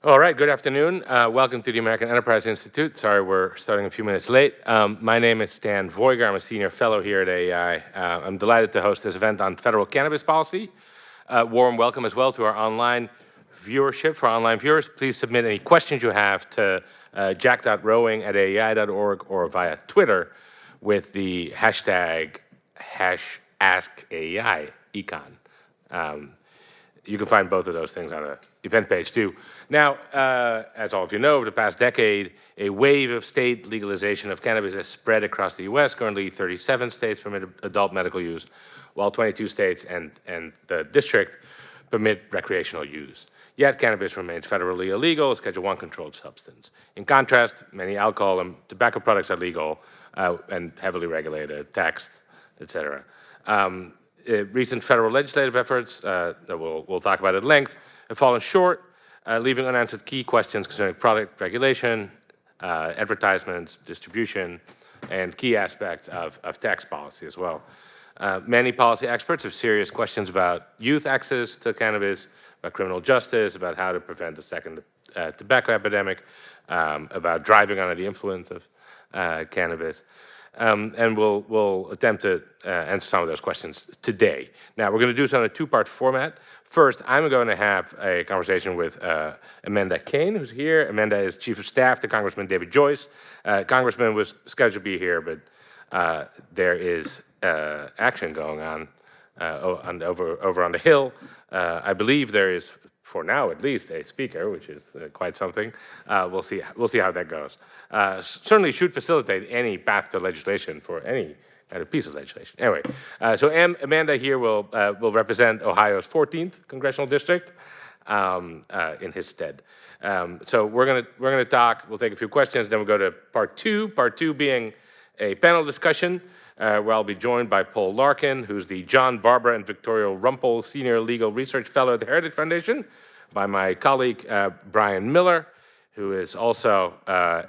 All right, good afternoon. Welcome to the American Enterprise Institute. Sorry, we're starting a few minutes late. My name is Stan Voiger. I'm a senior fellow here at AEI. I'm delighted to host this event on federal cannabis policy. Warm welcome as well to our online viewership. For our online viewers, please submit any questions you have to jack.rowing@aei.org or via Twitter with the hashtag #AskAEI, econ. You can find both of those things on the event page too. Now, as all of you know, over the past decade, a wave of state legalization of cannabis has spread across the U.S. Currently, 37 states permit adult medical use, while 22 states and the district permit recreational use. Yet, cannabis remains federally illegal, a Schedule I controlled substance. In contrast, many alcohol and tobacco products are legal and heavily regulated, taxed, etc. Recent federal legislative efforts that we'll talk about at length have fallen short, leaving unanswered key questions concerning product regulation, advertisements, distribution, and key aspects of tax policy as well. Many policy experts have serious questions about youth access to cannabis, about criminal justice, about how to prevent a second tobacco epidemic, about driving under the influence of cannabis. And we'll attempt to answer some of those questions today. Now, we're going to do this on a two-part format. First, I'm going to have a conversation with Amanda Kane, who's here. Amanda is Chief of Staff to Congressman David Joyce. Congressman was scheduled to be here, but there is action going on over on the Hill. I believe there is, for now at least, a speaker, which is quite something. We'll see how that goes. Certainly should facilitate any path to legislation for any kind of piece of legislation. Anyway, so Amanda here will represent Ohio's 14th congressional district in his stead. So we're gonna talk. We'll take a few questions, then we'll go to part two. Part two being a panel discussion. Where I'll be joined by Paul Larkin, who's the John, Barbara, and Victoria Rumpel Senior Legal Research Fellow at the Heritage Foundation, by my colleague Brian Miller, who is also a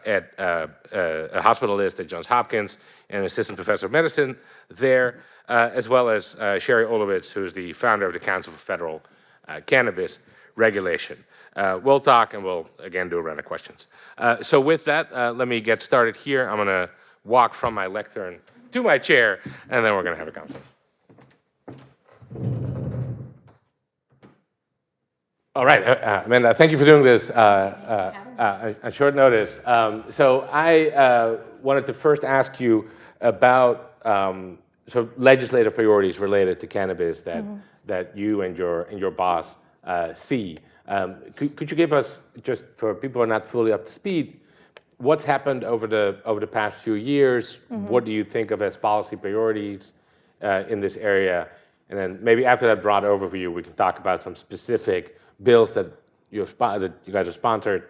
hospitalist at Johns Hopkins and assistant professor of medicine there, as well as Sherry Olowitz, who's the founder of the Council for Federal Cannabis Regulation. We'll talk and we'll, again, do a round of questions. So with that, let me get started here. I'm going to walk from my lectern to my chair, and then we're going to have a conversation. All right, Amanda, thank you for doing this at short notice. So I wanted to first ask you about sort of legislative priorities related to cannabis that you and your boss see. Could you give us, just for people who are not fully up to speed, what's happened over the past few years? What do you think of as policy priorities in this area? And then maybe after that broad overview, we can talk about some specific bills that you guys have sponsored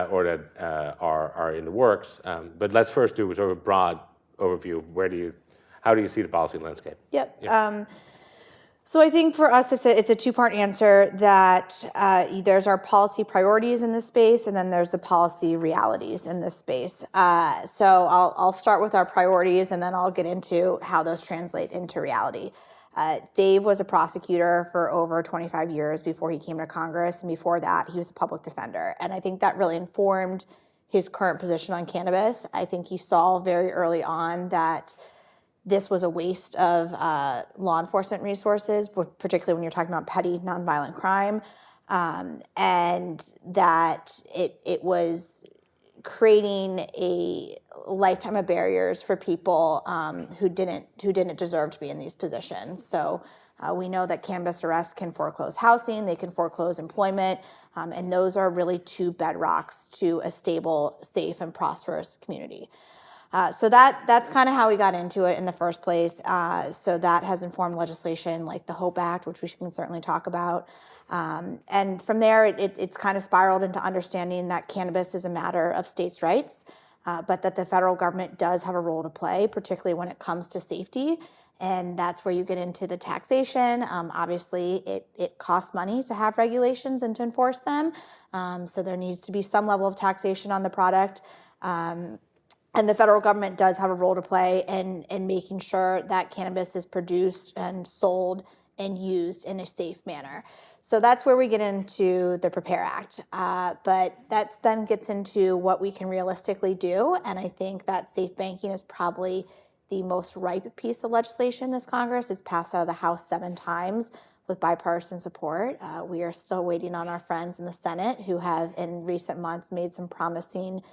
or that are in the works. But let's first do sort of a broad overview. How do you see the policy landscape? Yep. So I think for us, it's a two-part answer that there's our policy priorities in this space, and then there's the policy realities in this space. So I'll start with our priorities, and then I'll get into how those translate into reality. Dave was a prosecutor for over 25 years before he came to Congress, and before that, he was a public defender. And I think that really informed his current position on cannabis. I think he saw very early on that this was a waste of law enforcement resources, particularly when you're talking about petty nonviolent crime, and that it was creating a lifetime of barriers for people who didn't deserve to be in these positions. So we know that cannabis arrests can foreclose housing, they can foreclose employment, and those are really two bedrocks to a stable, safe, and prosperous community. So that's kind of how we got into it in the first place. So that has informed legislation like the HOPE Act, which we can certainly talk about. And from there, it's kind of spiraled into understanding that cannabis is a matter of states' rights, but that the federal government does have a role to play, particularly when it comes to safety. And that's where you get into the taxation. Obviously, it costs money to have regulations and to enforce them. So there needs to be some level of taxation on the product. And the federal government does have a role to play in making sure that cannabis is produced and sold and used in a safe manner. So that's where we get into the Prepare Act. But that then gets into what we can realistically do. And I think that safe banking is probably the most ripe piece of legislation this Congress. It's passed out of the House 7 times with bipartisan support. We are still waiting on our friends in the Senate who have in recent months made some promising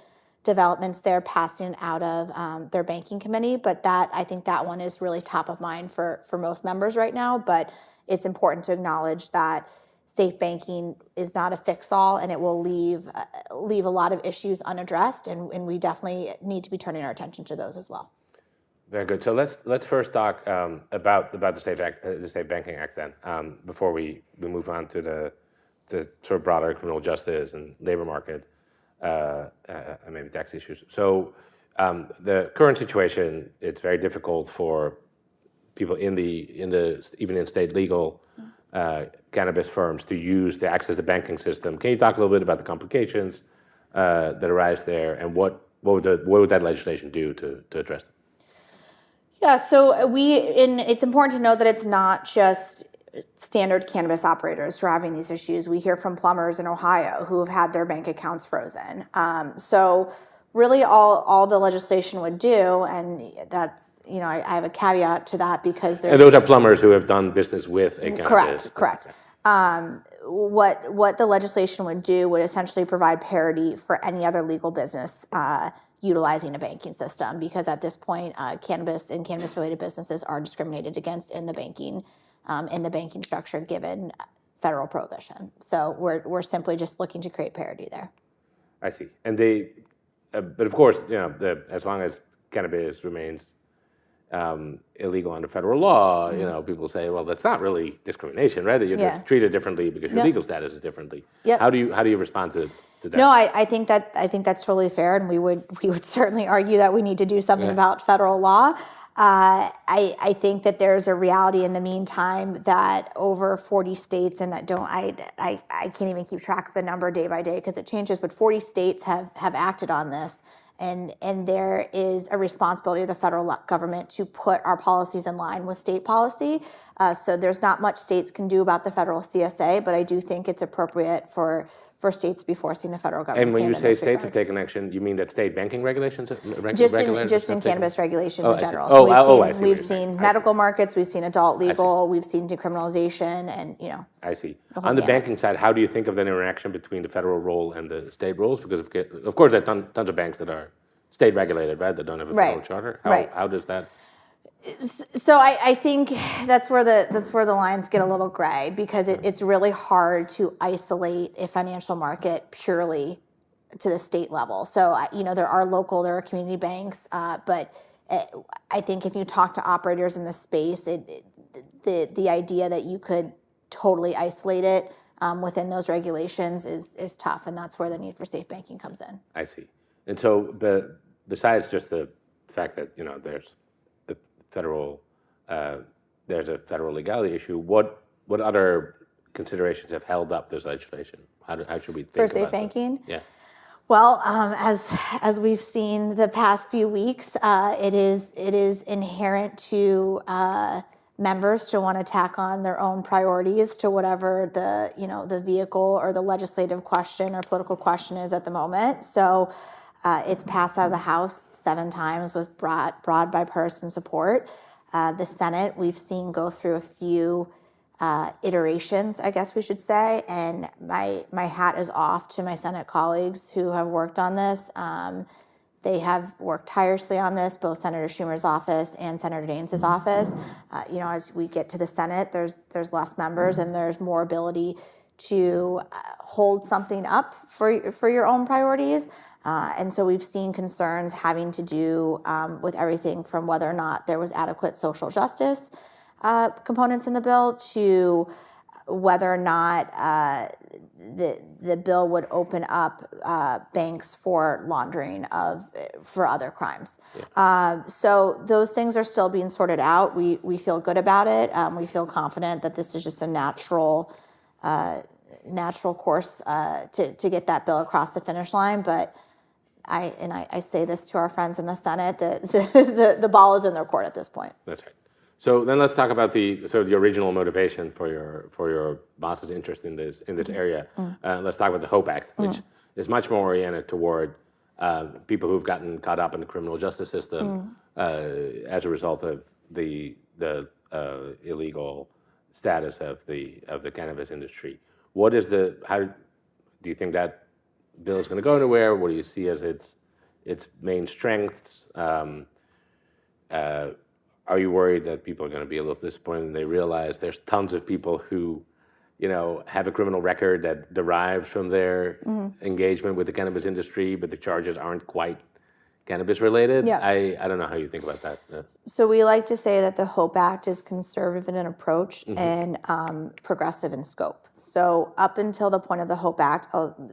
developments there, passing out of their banking committee. But I think that one is really top of mind for most members right now. But it's important to acknowledge that safe banking is not a fix-all, and it will leave a lot of issues unaddressed, and we definitely need to be turning our attention to those as well. Very good. So let's first talk about the Safe Banking Act then, before we move on to the sort of broader criminal justice and labor market and maybe tax issues. So the current situation, it's very difficult for people in even in state legal cannabis firms to access the banking system. Can you talk a little bit about the complications that arise there, and what would that legislation do to address them? Yeah, so it's important to note that it's not just standard cannabis operators who are having these issues. We hear from plumbers in Ohio who have had their bank accounts frozen. So really all the legislation would do, and that's, I have a caveat to that because there's... And those are plumbers who have done business with a cannabis. Correct. What the legislation would do would essentially provide parity for any other legal business utilizing a banking system, because at this point, cannabis and cannabis-related businesses are discriminated against in the banking structure, given federal prohibition. So we're simply just looking to create parity there. I see. And but of course, as long as cannabis remains illegal under federal law, people say, well, that's not really discrimination, right? You're just treated differently because your legal status is differently. Yep. How do you respond to that? No, I think that's totally fair, and we would certainly argue that we need to do something about federal law. I think that there's a reality in the meantime that over 40 states, and I can't even keep track of the number day by day because it changes, but 40 states have acted on this. And there is a responsibility of the federal government to put our policies in line with state policy. So there's not much states can do about the federal CSA, but I do think it's appropriate for states to be forcing the federal government. And when you say states have taken action, you mean that state banking regulations? Just in cannabis regulations in general. So we've seen medical markets, we've seen adult legal, we've seen decriminalization, and I see. On the banking side, how do you think of the interaction between the federal role and the state rules? Because of course there are tons of banks that are state regulated, right? That don't have a federal charter. How does that? So I think that's where the lines get a little gray, because it's really hard to isolate a financial market purely to the state level. So there are community banks, but I think if you talk to operators in the space, the idea that you could totally isolate it within those regulations is tough, and that's where the need for safe banking comes in. I see. And so besides just the fact that there's a federal legality issue, what other considerations have held up this legislation? How should we think about for safe banking? Yeah. Well, as we've seen the past few weeks, it is inherent to members to want to tack on their own priorities to whatever the vehicle or the legislative question or political question is at the moment. So it's passed out of the House 7 times with broad bipartisan support. The Senate, we've seen go through a few iterations, I guess we should say, and my hat is off to my Senate colleagues who have worked on this. They have worked tirelessly on this, both Senator Schumer's office and Senator Daines's office. As we get to the Senate, there's less members and there's more ability to hold something up for your own priorities. And so we've seen concerns having to do with everything from whether or not there was adequate social justice components in the bill to whether or not the bill would open up banks for laundering for other crimes. Yeah. So those things are still being sorted out. We feel good about it. We feel confident that this is just a natural course to get that bill across the finish line. But I say this to our friends in the Senate, that the ball is in their court at this point. That's right. So then let's talk about the original motivation for your boss's interest in this area. Let's talk about the HOPE Act, which is much more oriented toward people who've gotten caught up in the criminal justice system as a result of the illegal status of the cannabis industry. How do you think that bill is going to go anywhere? What do you see as its main strengths? Are you worried that people are going to be a little disappointed and they realize there's tons of people who, have a criminal record that derives from their engagement with the cannabis industry, but the charges aren't quite cannabis related? Yeah. I don't know how you think about that. So we like to say that the HOPE Act is conservative in approach and progressive in scope. So up until the point of the HOPE Act,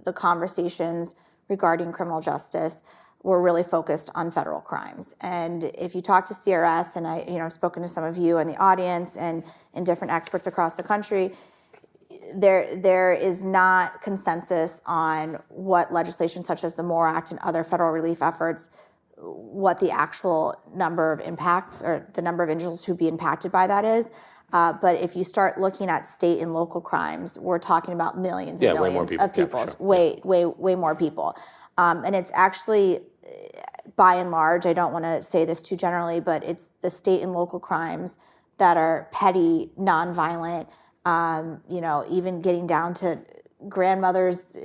the conversations regarding criminal justice were really focused on federal crimes. And if you talk to CRS, and I've spoken to some of you in the audience and different experts across the country, there is not consensus on what legislation such as the MORE Act and other federal relief efforts, what the actual number of impacts or the number of individuals who'd be impacted by that is. But if you start looking at state and local crimes, we're talking about millions and millions of people. Yeah, sure. Way more people. And it's actually, by and large, I don't want to say this too generally, but it's the state and local crimes that are petty, nonviolent, even getting down to grandmothers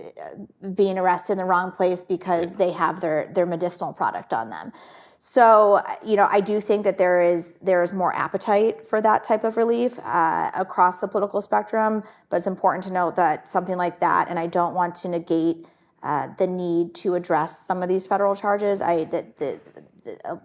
being arrested in the wrong place because they have their medicinal product on them. So, I do think that there is more appetite for that type of relief across the political spectrum, but it's important to note that something like that, and I don't want to negate the need to address some of these federal charges.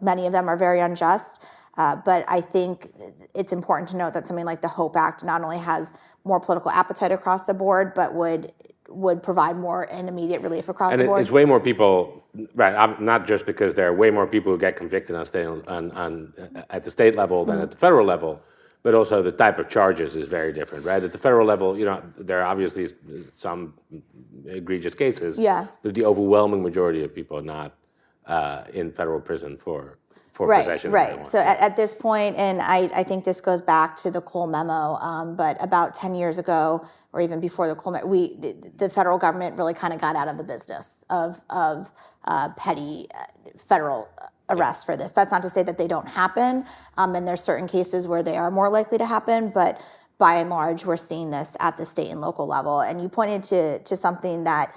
Many of them are very unjust, but I think it's important to note that something like the HOPE Act not only has more political appetite across the board, but would provide more and immediate relief across the board. And it's way more people, right? Not just because there are way more people who get convicted at the state level than at the federal level, but also the type of charges is very different, right? At the federal level, there are obviously some egregious cases, but the overwhelming majority of people are not in federal prison for possession of marijuana. Right. So at this point, and I think this goes back to the Cole memo, but about 10 years ago, or even before the Cole memo, the federal government really kind of got out of the business of petty federal arrests for this. That's not to say that they don't happen, and there's certain cases where they are more likely to happen, but by and large, we're seeing this at the state and local level. And you pointed to something that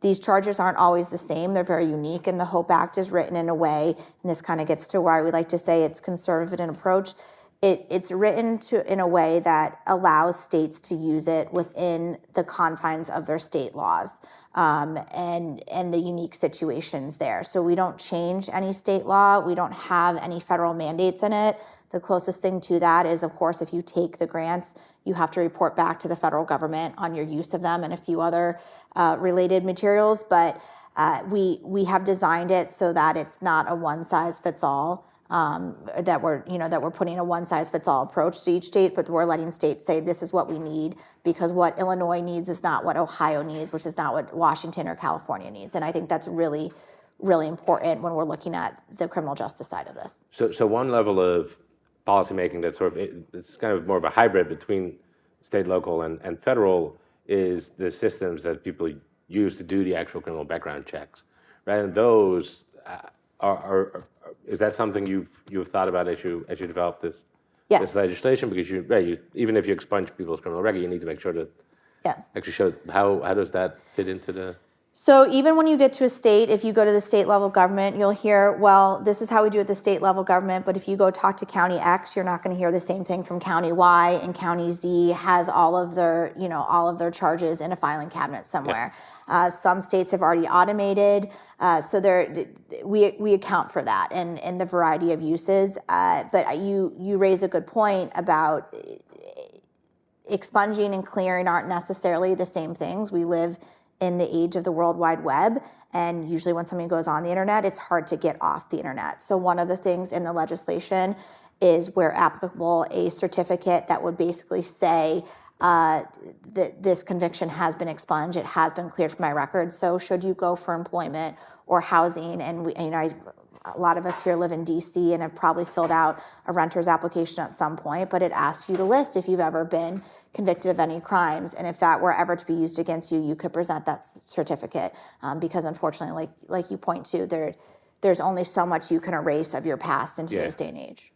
these charges aren't always the same. They're very unique, and the HOPE Act is written in a way, and this kind of gets to why we like to say it's conservative in approach. It's written in a way that allows states to use it within the confines of their state laws and the unique situations there. So we don't change any state law. We don't have any federal mandates in it. The closest thing to that is, of course, if you take the grants, you have to report back to the federal government on your use of them and a few other related materials. But we have designed it so that it's not a one-size-fits-all. That we're putting a one-size-fits-all approach to each state, but we're letting states say this is what we need because what Illinois needs is not what Ohio needs, which is not what Washington or California needs. And I think that's really, really important when we're looking at the criminal justice side of this. So one level of policymaking that's it's kind of more of a hybrid between state, local, and federal is the systems that people use to do the actual criminal background checks, right? And those is that something you've thought about as you develop this legislation? Because you even if you expunge people's criminal record, you need to make sure that actually show how does that fit into the. So even when you get to a state, if you go to the state level government, you'll hear, well, this is how we do it at the state level government. But if you go talk to County X, you're not going to hear the same thing from County Y, and County Z has all of their charges in a filing cabinet somewhere. Yeah. Some states have already automated, so we account for that and the variety of uses. But you raise a good point about expunging and clearing aren't necessarily the same things. We live in the age of the World Wide Web, and usually when something goes on the internet, it's hard to get off the internet. So one of the things in the legislation is, where applicable, a certificate that would basically say that this conviction has been expunged, it has been cleared from my record. So should you go for employment or housing, and a lot of us here live in DC and have probably filled out a renter's application at some point, but it asks you to list if you've ever been convicted of any crimes. And if that were ever to be used against you, you could present that certificate, because unfortunately, like you point to, there's only so much you can erase of your past in today's day and age.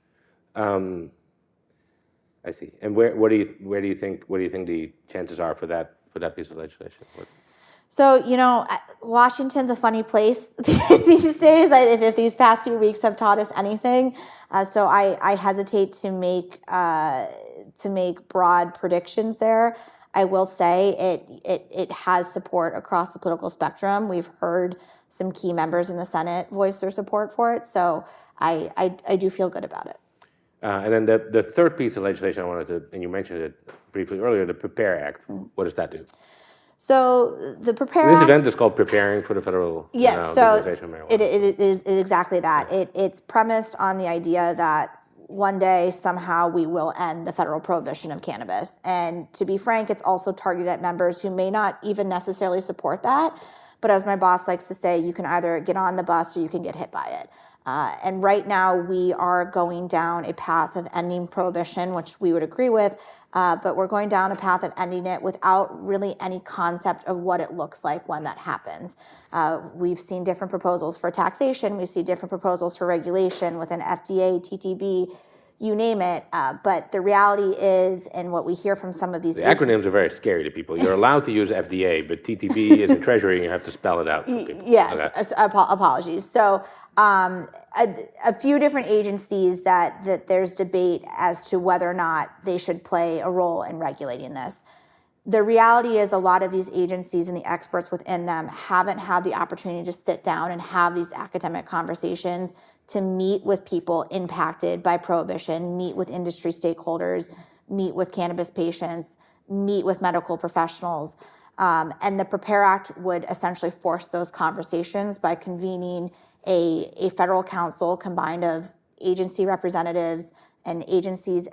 I see. And what do you think the chances are for that piece of legislation? So, Washington's a funny place these days, if these past few weeks have taught us anything. So I hesitate to make broad predictions there. I will say it has support across the political spectrum. We've heard some key members in the Senate voice their support for it. So I do feel good about it. And then the third piece of legislation I wanted to, and you mentioned it briefly earlier, the PREPARE Act. What does that do? So the PREPARE This Act, event is called Preparing for the Federal Legalization of Marijuana. it is exactly that. It's premised on the idea that one day somehow we will end the federal prohibition of cannabis. And to be frank, it's also targeted at members who may not even necessarily support that. But as my boss likes to say, you can either get on the bus or you can get hit by it. And right now we are going down a path of ending prohibition, which we would agree with, but we're going down a path of ending it without really any concept of what it looks like when that happens. We've seen different proposals for taxation. We see different proposals for regulation within FDA, TTB, you name it. But the reality is, and what we hear from some of these acronyms are very scary to people. You're allowed to use FDA, but TTB is in Treasury, and you have to spell it out for people. Yes, apologies. So a few different agencies that there's debate as to whether or not they should play a role in regulating this. The reality is a lot of these agencies and the experts within them haven't had the opportunity to sit down and have these academic conversations, to meet with people impacted by prohibition, meet with industry stakeholders, meet with cannabis patients, meet with medical professionals. And the PREPARE Act would essentially force those conversations by convening a federal council combined of agency representatives and agencies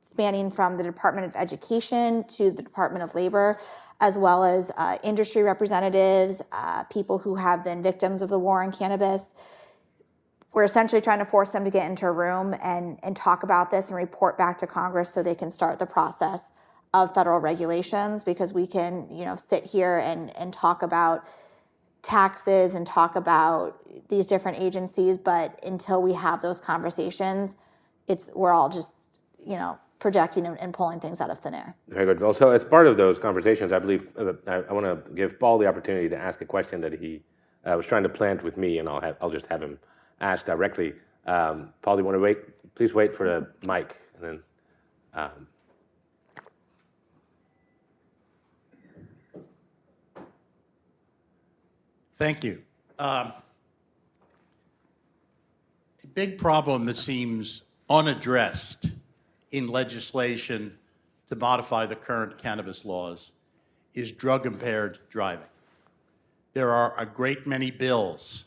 spanning from the Department of Education to the Department of Labor, as well as industry representatives, people who have been victims of the war on cannabis. We're essentially trying to force them to get into a room and talk about this and report back to Congress so they can start the process of federal regulations, because we can, sit here and talk about taxes and talk about these different agencies, but until we have those conversations, we're all just, projecting and pulling things out of thin air. Very good. Well, so as part of those conversations, I believe I want to give Paul the opportunity to ask a question that he was trying to plant with me, and I'll just have him ask directly. Paul, do you want to wait? Please wait for the mic, and then. Thank you. A big problem that seems unaddressed in legislation to modify the current cannabis laws is drug-impaired driving. There are a great many bills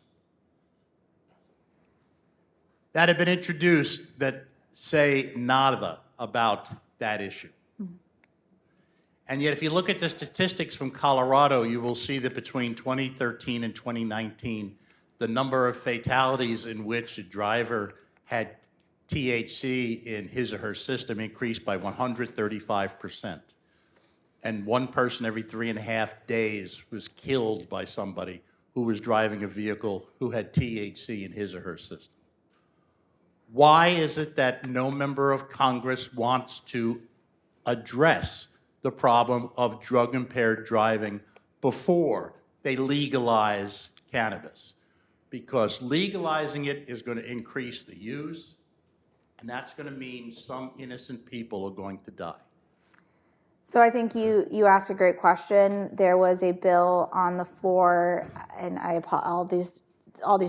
that have been introduced that say nada about that issue. And yet, if you look at the statistics from Colorado, you will see that between 2013 and 2019, the number of fatalities in which a driver had THC in his or her system increased by 135%. And one person every 3.5 days was killed by somebody who was driving a vehicle who had THC in his or her system. Why is it that no member of Congress wants to address the problem of drug-impaired driving before they legalize cannabis? Because legalizing it is going to increase the use, and that's going to mean some innocent people are going to die. So I think you asked a great question. There was a bill on the floor, and all these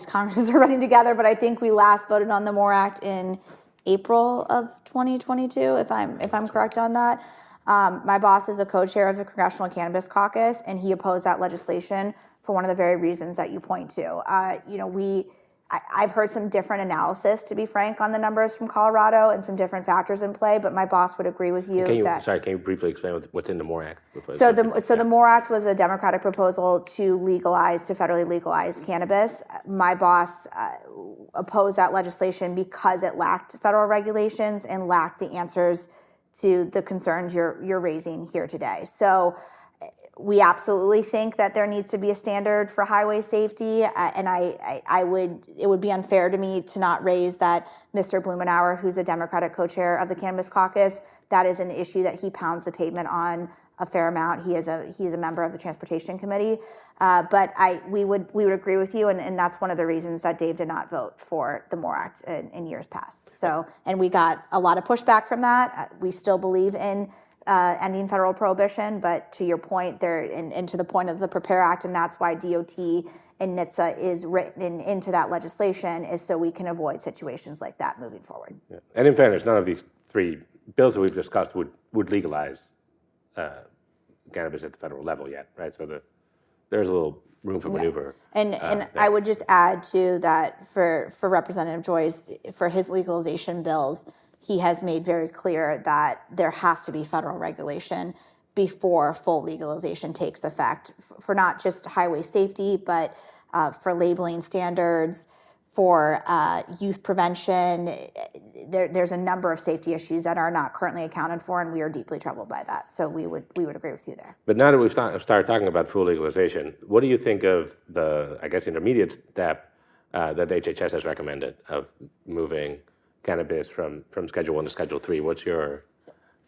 Congresses are running together, but I think we last voted on the MORE Act in April of 2022, if I'm correct on that. My boss is a co-chair of the Congressional Cannabis Caucus, and he opposed that legislation for one of the very reasons that you point to. I've heard some different analysis, to be frank, on the numbers from Colorado and some different factors in play, but my boss would agree with you that. Can you briefly explain what's in the MORE Act? The MORE Act was a Democratic proposal to federally legalize cannabis. My boss opposed that legislation because it lacked federal regulations and lacked the answers to the concerns you're raising here today. So we absolutely think that there needs to be a standard for highway safety, and it would be unfair to me to not raise that Mr. Blumenauer, who's a Democratic co-chair of the Cannabis Caucus, that is an issue that he pounds the pavement on a fair amount. He's a member of the Transportation Committee, but we would agree with you, and that's one of the reasons that Dave did not vote for the MORE Act in years past. So, and we got a lot of pushback from that. We still believe in ending federal prohibition, but to your point, and to the point of the PREPARE Act, and that's why DOT and NHTSA is written into that legislation, is so we can avoid situations like that moving forward. Yeah. And in fairness, none of these three bills that we've discussed would legalize cannabis at the federal level yet, right? So there's a little room for maneuver. And I would just add to that for Representative Joyce, for his legalization bills, he has made very clear that there has to be federal regulation before full legalization takes effect for not just highway safety, but for labeling standards, for youth prevention. There's a number of safety issues that are not currently accounted for, and we are deeply troubled by that. So we would agree with you there. But now that we've started talking about full legalization, what do you think of the, I guess, intermediate step that the HHS has recommended of moving cannabis from Schedule 1 to Schedule 3? What's your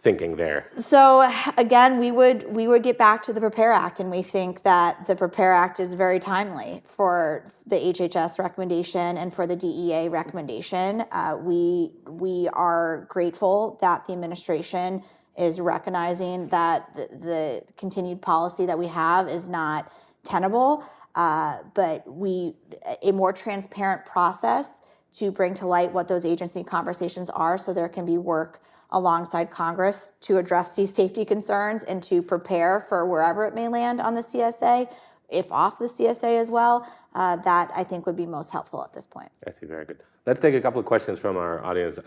thinking there? So again, we would get back to the PREPARE Act, and we think that the PREPARE Act is very timely for the HHS recommendation and for the DEA recommendation. We are grateful that the administration is recognizing that the continued policy that we have is not tenable, but a more transparent process to bring to light what those agency conversations are, so there can be work alongside Congress to address these safety concerns and to prepare for wherever it may land on the CSA, if off the CSA as well. That I think would be most helpful at this point. I see, very good. Let's take a couple of questions from our audience,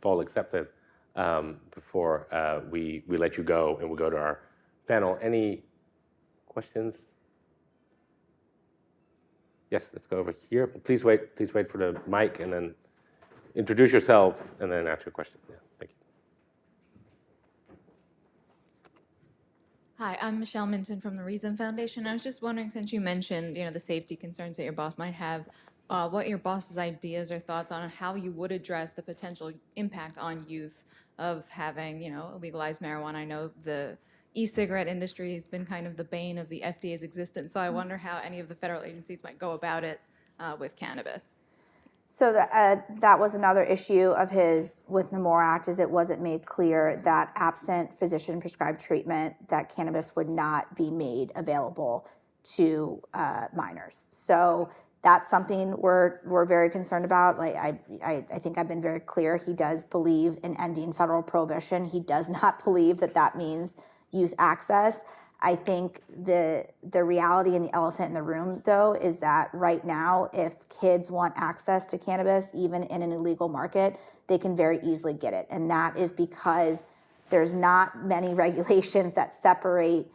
poll accepted, before we let you go and we'll go to our panel. Any questions? Yes, let's go over here. Please wait for the mic and then introduce yourself and then ask your question. Yeah, thank you. Hi, I'm Michelle Minton from the Reason Foundation. I was just wondering, since you mentioned, the safety concerns that your boss might have, what your boss's ideas or thoughts on how you would address the potential impact on youth of having, legalized marijuana. I know the e-cigarette industry has been kind of the bane of the FDA's existence, so I wonder how any of the federal agencies might go about it with cannabis. So that was another issue of his with the MORE Act, is it wasn't made clear that absent physician-prescribed treatment, that cannabis would not be made available to minors. So that's something we're very concerned about. Like I think I've been very clear. He does believe in ending federal prohibition. He does not believe that means youth access. I think the reality and the elephant in the room, though, is that right now, if kids want access to cannabis, even in an illegal market, they can very easily get it. And that is because there's not many regulations that separate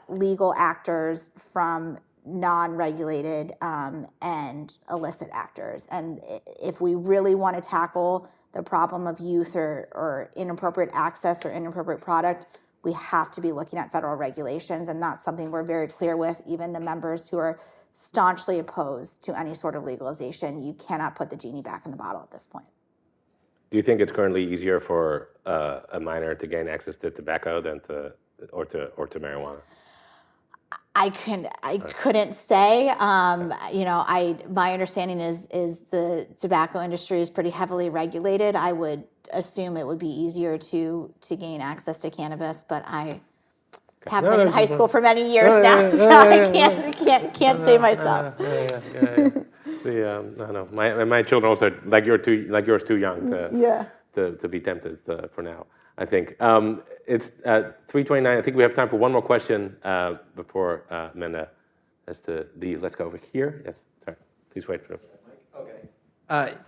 legal actors from non-regulated and illicit actors. And if we really want to tackle the problem of youth or inappropriate access or inappropriate product, we have to be looking at federal regulations, and that's something we're very clear with, even the members who are staunchly opposed to any sort of legalization. You cannot put the genie back in the bottle at this point. Do you think it's currently easier for a minor to gain access to tobacco than to marijuana? I couldn't say. My understanding is the tobacco industry is pretty heavily regulated. I would assume it would be easier to gain access to cannabis, but I haven't been in high school for many years now, so I can't say myself. No. My children also like yours too young to be tempted for now. I think it's 3:29. I think we have time for one more question before Amanda has to leave. Let's go over here. Yes, sorry. Please wait for. Okay.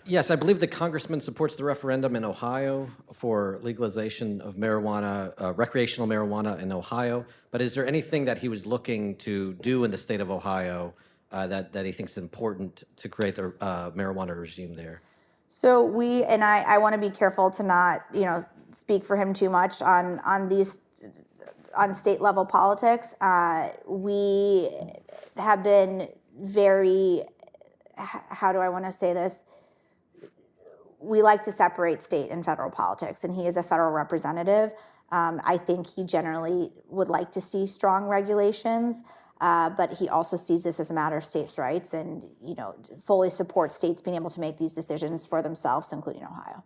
Yes, I believe the congressman supports the referendum in Ohio for legalization of marijuana, recreational marijuana in Ohio. But is there anything that he was looking to do in the state of Ohio that he thinks important to create the marijuana regime there? So I want to be careful to not, speak for him too much on these, on state level politics. We have been very, how do I want to say this? We like to separate state and federal politics, and he is a federal representative. I think he generally would like to see strong regulations, but he also sees this as a matter of states' rights, and fully supports states being able to make these decisions for themselves, including Ohio.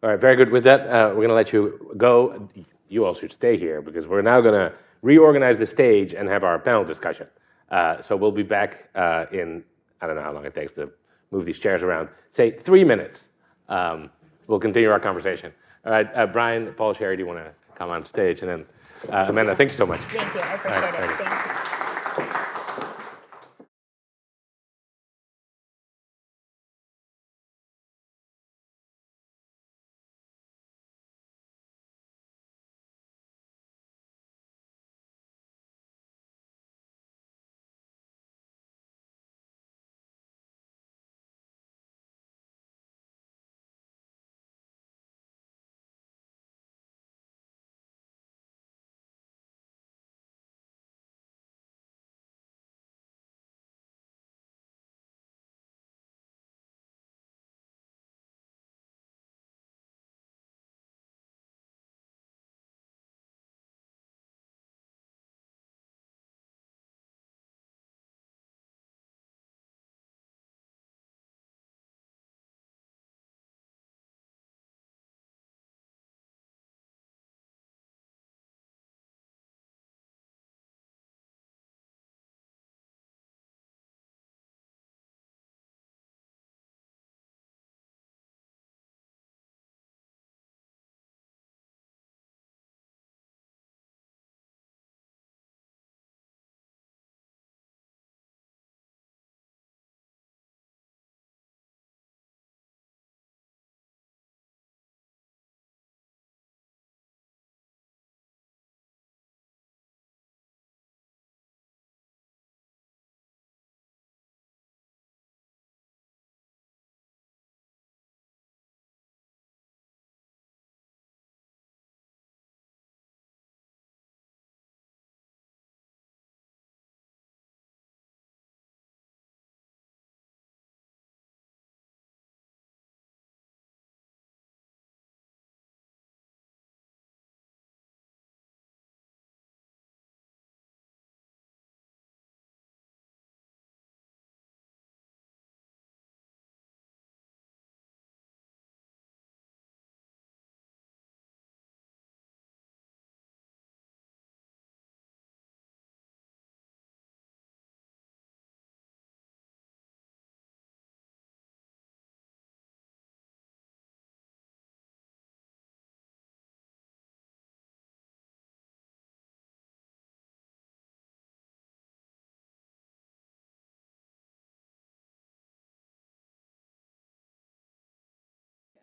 All right, very good. With that, we're going to let you go. You all should stay here because we're now going to reorganize the stage and have our panel discussion. So we'll be back in, I don't know how long it takes to move these chairs around, say 3 minutes. We'll continue our conversation. All right, Brian, Paul, Sherry, do you want to come on stage? And then Amanda, thank you so much. Thank you. I appreciate it. Thanks.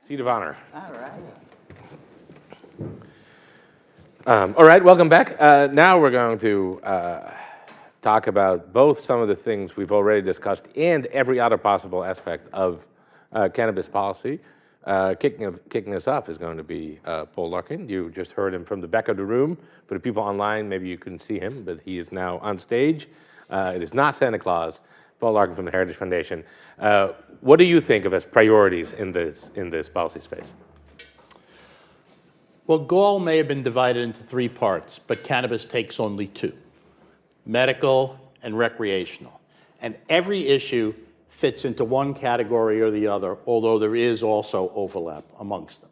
Seat of honor. All right, welcome back. Now we're going to talk about both some of the things we've already discussed and every other possible aspect of cannabis policy. Kicking us off is going to be Paul Larkin. You just heard him from the back of the room. For the people online, maybe you couldn't see him, but he is now on stage. It is not Santa Claus. Paul Larkin from the Heritage Foundation. What do you think of as priorities in this policy space? Well, Gaul may have been divided into 3 parts, but cannabis takes only 2, medical and recreational. And every issue fits into one category or the other, although there is also overlap amongst them.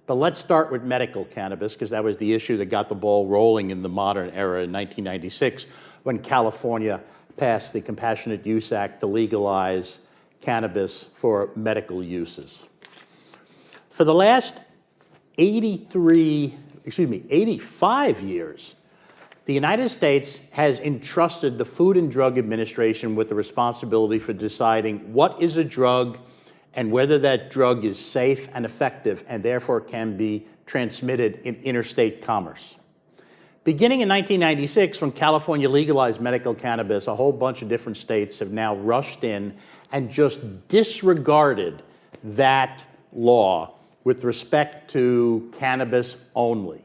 But let's start with medical cannabis, because that was the issue that got the ball rolling in the modern era in 1996, when California passed the Compassionate Use Act to legalize cannabis for medical uses. For the last 85 years, The United States has entrusted the Food and Drug Administration with the responsibility for deciding what is a drug and whether that drug is safe and effective and therefore can be transmitted in interstate commerce. Beginning in 1996, when California legalized medical cannabis, a whole bunch of different states have now rushed in and just disregarded that law with respect to cannabis only.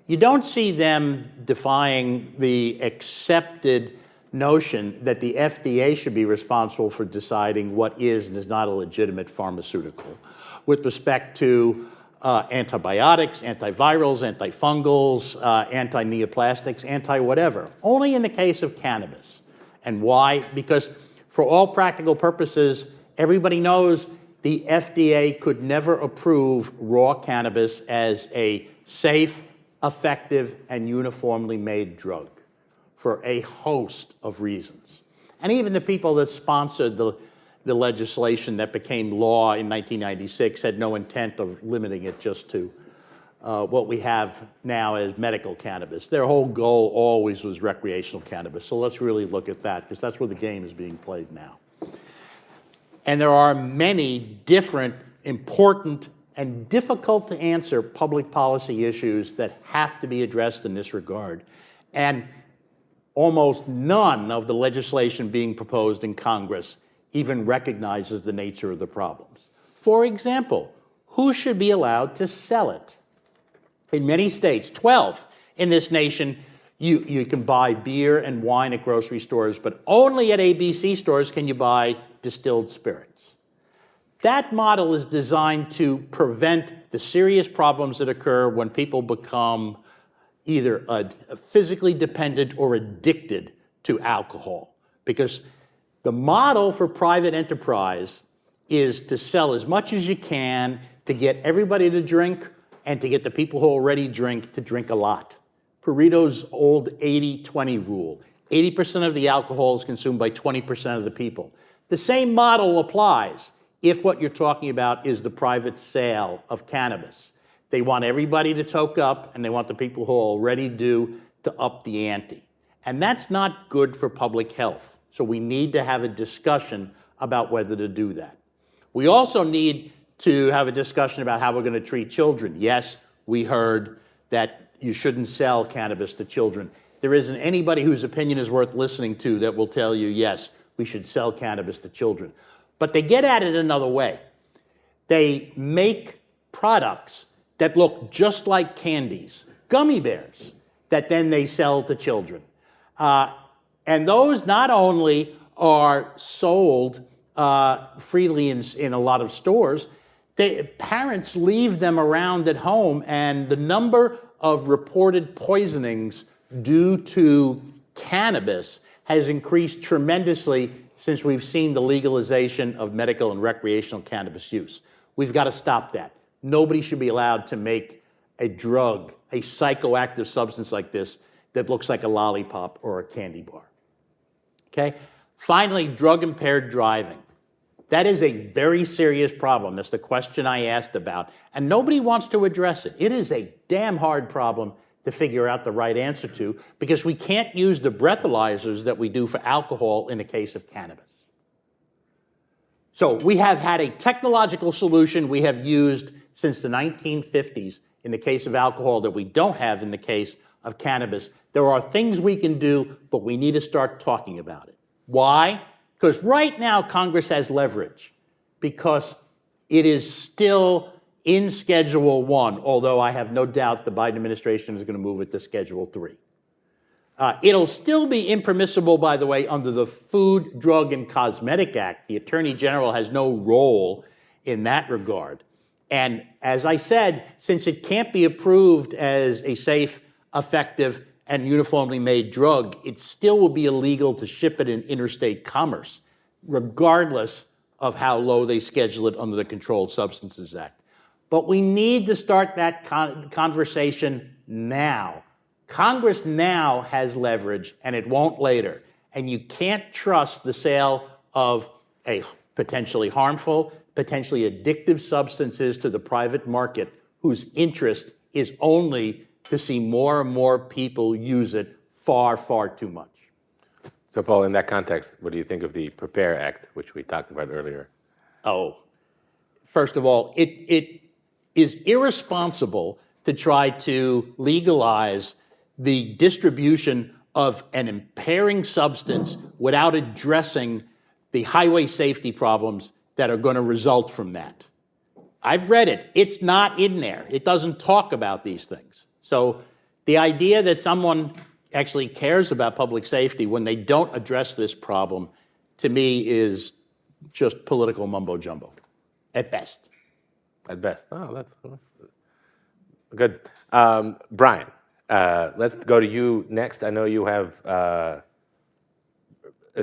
You don't see them defying the accepted notion that the FDA should be responsible for deciding what is and is not a legitimate pharmaceutical with respect to antibiotics, antivirals, antifungals, anti-neoplastics, anti-whatever. Only in the case of cannabis. And why? Because for all practical purposes, everybody knows the FDA could never approve raw cannabis as a safe, effective, and uniformly made drug for a host of reasons. And even the people that sponsored the legislation that became law in 1996 had no intent of limiting it just to what we have now as medical cannabis. Their whole goal always was recreational cannabis. So let's really look at that, because that's where the game is being played now. And there are many different, important, and difficult to answer public policy issues that have to be addressed in this regard. And almost none of the legislation being proposed in Congress even recognizes the nature of the problems. For example, who should be allowed to sell it? In many states, 12 in this nation, you can buy beer and wine at grocery stores, but only at ABC stores can you buy distilled spirits. That model is designed to prevent the serious problems that occur when people become either physically dependent or addicted to alcohol. Because the model for private enterprise is to sell as much as you can to get everybody to drink and to get the people who already drink to drink a lot. Pareto's old 80-20 rule. 80% of the alcohol is consumed by 20% of the people. The same model applies if what you're talking about is the private sale of cannabis. They want everybody to toke up, and they want the people who already do to up the ante. And that's not good for public health. So we need to have a discussion about whether to do that. We also need to have a discussion about how we're going to treat children. Yes, we heard that you shouldn't sell cannabis to children. There isn't anybody whose opinion is worth listening to that will tell you, yes, we should sell cannabis to children. But they get at it another way. They make products that look just like candies, gummy bears, that then they sell to children. And those not only are sold freely in a lot of stores, parents leave them around at home, and the number of reported poisonings due to cannabis has increased tremendously since we've seen the legalization of medical and recreational cannabis use. We've got to stop that. Nobody should be allowed to make a drug, a psychoactive substance like this that looks like a lollipop or a candy bar. Okay? Finally, drug-impaired driving. That is a very serious problem. That's the question I asked about. And nobody wants to address it. It is a damn hard problem to figure out the right answer to, because we can't use the breathalyzers that we do for alcohol in the case of cannabis. So we have had a technological solution we have used since the 1950s in the case of alcohol that we don't have in the case of cannabis. There are things we can do, but we need to start talking about it. Why? Because right now Congress has leverage, because it is still in Schedule 1, although I have no doubt the Biden administration is going to move it to Schedule 3. It'll still be impermissible, by the way, under the Food, Drug, and Cosmetic Act. The Attorney General has no role in that regard. And as I said, since it can't be approved as a safe, effective, and uniformly made drug, it still will be illegal to ship it in interstate commerce, regardless of how low they schedule it under the Controlled Substances Act. But we need to start that conversation now. Congress now has leverage, and it won't later. And you can't trust the sale of a potentially harmful, potentially addictive substances to the private market, whose interest is only to see more and more people use it far, far too much. So, Paul, in that context, what do you think of the Prepare Act, which we talked about earlier? Oh, first of all, it is irresponsible to try to legalize the distribution of an impairing substance without addressing the highway safety problems that are going to result from that. I've read it. It's not in there. It doesn't talk about these things. So the idea that someone actually cares about public safety when they don't address this problem, to me, is just political mumbo jumbo, at best. At best. Oh, that's good. Brian, let's go to you next. I know you have a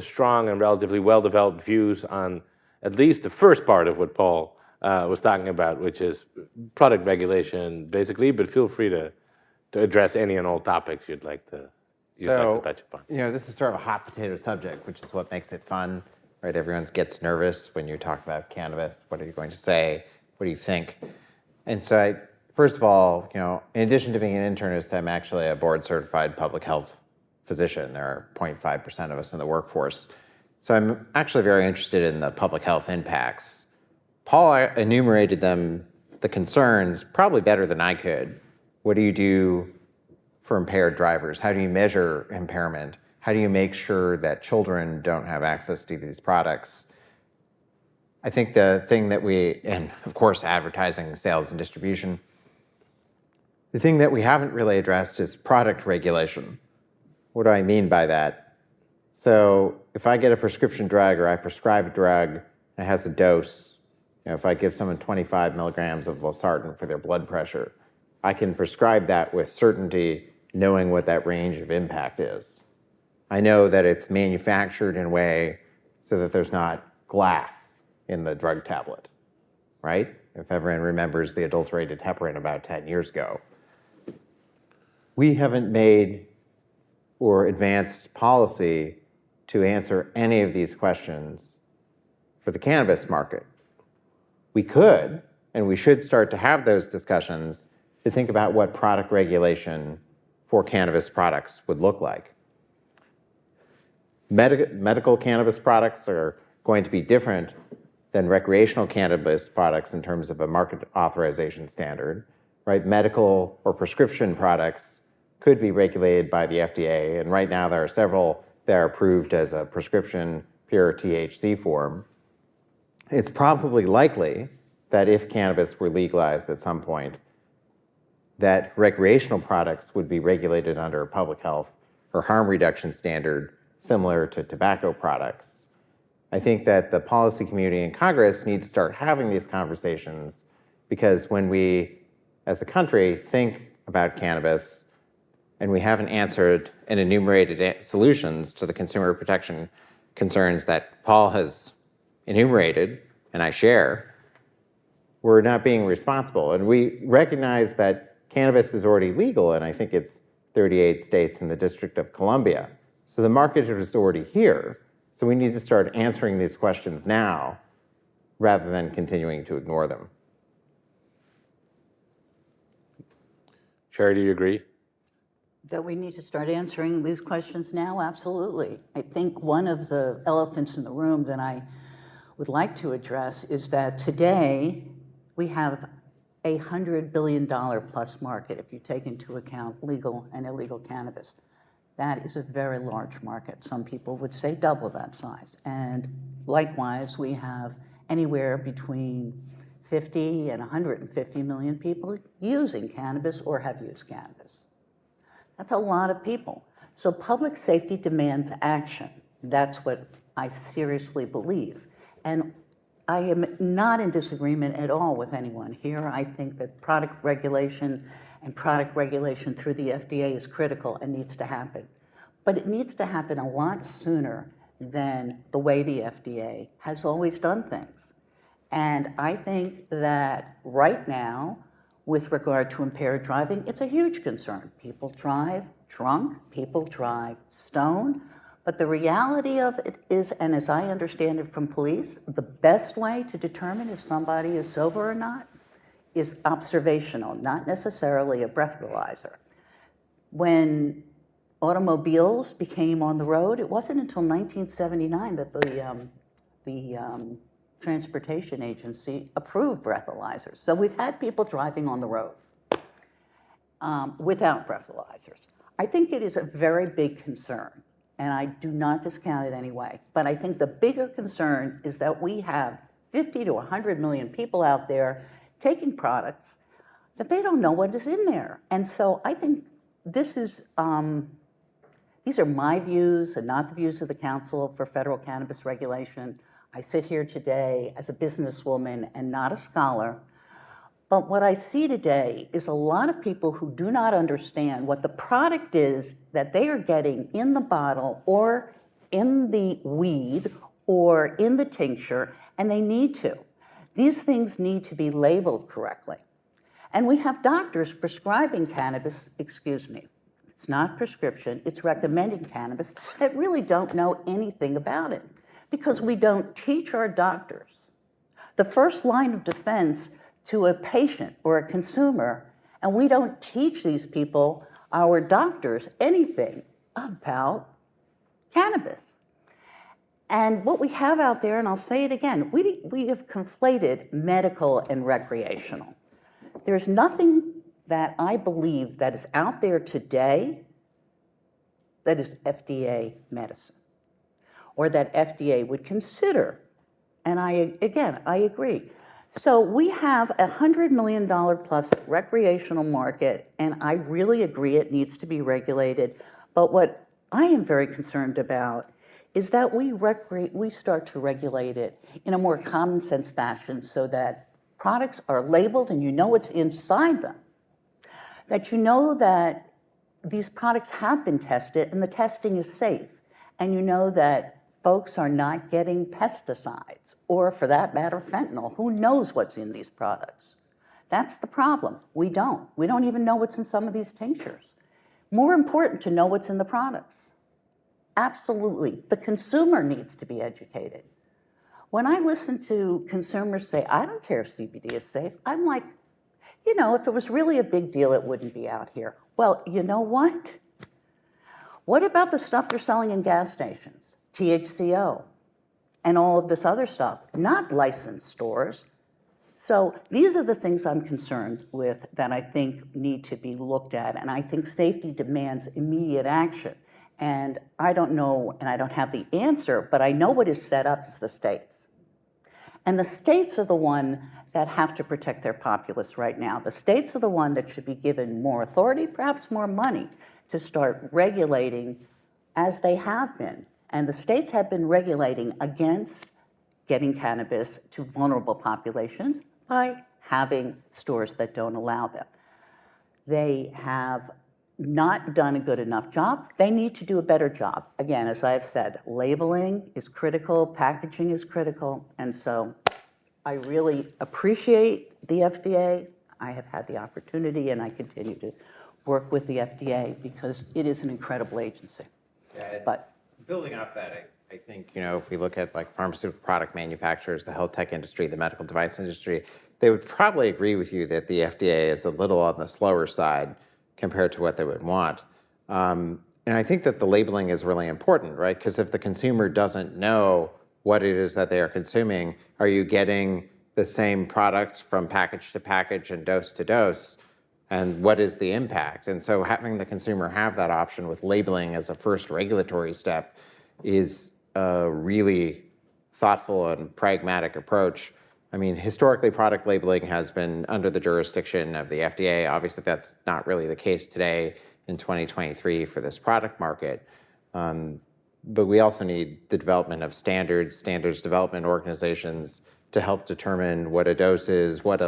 strong and relatively well-developed views on at least the first part of what Paul was talking about, which is product regulation, basically, but feel free to address any and all topics you'd like to touch upon. This is sort of a hot potato subject, which is what makes it fun, right? Everyone gets nervous when you talk about cannabis. What are you going to say? What do you think? And so first of all, in addition to being an internist, I'm actually a board-certified public health physician. There are 0.5% of us in the workforce. So I'm actually very interested in the public health impacts. Paul enumerated the concerns, probably better than I could. What do you do for impaired drivers? How do you measure impairment? How do you make sure that children don't have access to these products? I think the thing that and of course, advertising, sales, and distribution. The thing that we haven't really addressed is product regulation. What do I mean by that? So if I get a prescription drug or I prescribe a drug and it has a dose, if I give someone 25 milligrams of losartan for their blood pressure, I can prescribe that with certainty, knowing what that range of impact is. I know that it's manufactured in a way so that there's not glass in the drug tablet, right? If everyone remembers the adulterated heparin about 10 years ago. We haven't made or advanced policy to answer any of these questions for the cannabis market. We could, and we should start to have those discussions to think about what product regulation for cannabis products would look like. Medical cannabis products are going to be different than recreational cannabis products in terms of a market authorization standard, right? Medical or prescription products could be regulated by the FDA, and right now there are several that are approved as a prescription pure THC form. It's probably likely that if cannabis were legalized at some point, that recreational products would be regulated under a public health or harm reduction standard similar to tobacco products. I think that the policy community in Congress needs to start having these conversations, because when we, as a country, think about cannabis and we haven't answered and enumerated solutions to the consumer protection concerns that Paul has enumerated, and I share, we're not being responsible. And we recognize that cannabis is already legal, and I think it's 38 states and the District of Columbia. So the market is already here. So we need to start answering these questions now rather than continuing to ignore them. Sherry, do you agree? That we need to start answering these questions now? Absolutely. I think one of the elephants in the room that I would like to address is that today we have a $100 billion plus market if you take into account legal and illegal cannabis. That is a very large market. Some people would say double that size. And likewise, we have anywhere between 50 and 150 million people using cannabis or have used cannabis. That's a lot of people. So public safety demands action. That's what I seriously believe. And I am not in disagreement at all with anyone here. I think that product regulation and product regulation through the FDA is critical and needs to happen. But it needs to happen a lot sooner than the way the FDA has always done things. And I think that right now, with regard to impaired driving, it's a huge concern. People drive drunk, people drive stoned, but the reality of it is, and as I understand it from police, the best way to determine if somebody is sober or not is observational, not necessarily a breathalyzer. When automobiles became on the road, it wasn't until 1979 that the Transportation Agency approved breathalyzers. So we've had people driving on the road without breathalyzers. I think it is a very big concern, and I do not discount it anyway. But I think the bigger concern is that we have 50 to 100 million people out there taking products that they don't know what is in there. And so I think this is, these are my views and not the views of the Council for Federal Cannabis Regulation. I sit here today as a businesswoman and not a scholar. But what I see today is a lot of people who do not understand what the product is that they are getting in the bottle or in the weed or in the tincture, and they need to. These things need to be labeled correctly. And we have doctors prescribing cannabis, excuse me, it's not prescription, it's recommending cannabis that really don't know anything about it because we don't teach our doctors. The first line of defense to a patient or a consumer, and we don't teach these people, our doctors, anything about cannabis. And what we have out there, and I'll say it again, we have conflated medical and recreational. There's nothing that I believe that is out there today that is FDA medicine or that FDA would consider. And I agree. So we have a $100 million plus recreational market, and I really agree it needs to be regulated. But what I am very concerned about is that we start to regulate it in a more common sense fashion so that products are labeled and you know what's inside them. That you know that these products have been tested and the testing is safe. And you know that folks are not getting pesticides or, for that matter, fentanyl. Who knows what's in these products? That's the problem. We don't. We don't even know what's in some of these tinctures. More important to know what's in the products. Absolutely. The consumer needs to be educated. When I listen to consumers say, I don't care if CBD is safe, I'm like, you know, if it was really a big deal, it wouldn't be out here. Well, you know what? What about the stuff they're selling in gas stations? THCO and all of this other stuff, not licensed stores. So these are the things I'm concerned with that I think need to be looked at. And I think safety demands immediate action. And I don't know, and I don't have the answer, but I know what is set up is the states. And the states are the one that have to protect their populace right now. The states are the one that should be given more authority, perhaps more money, to start regulating as they have been. And the states have been regulating against getting cannabis to vulnerable populations by having stores that don't allow them. They have not done a good enough job. They need to do a better job. Again, as I've said, labeling is critical, packaging is critical, and so I really appreciate the FDA. I have had the opportunity and I continue to work with the FDA because it is an incredible agency. Yeah, But building off that, I think, you know, if we look at like pharmaceutical product manufacturers, the health tech industry, the medical device industry, they would probably agree with you that the FDA is a little on the slower side compared to what they would want. And I think that the labeling is really important, right? Because if the consumer doesn't know what it is that they are consuming, are you getting the same product from package to package and dose to dose? And what is the impact? And so having the consumer have that option with labeling as a first regulatory step is a really thoughtful and pragmatic approach. I mean, historically, product labeling has been under the jurisdiction of the FDA. Obviously, that's not really the case today in 2023 for this product market. But we also need the development of standards development organizations to help determine what a dose is, what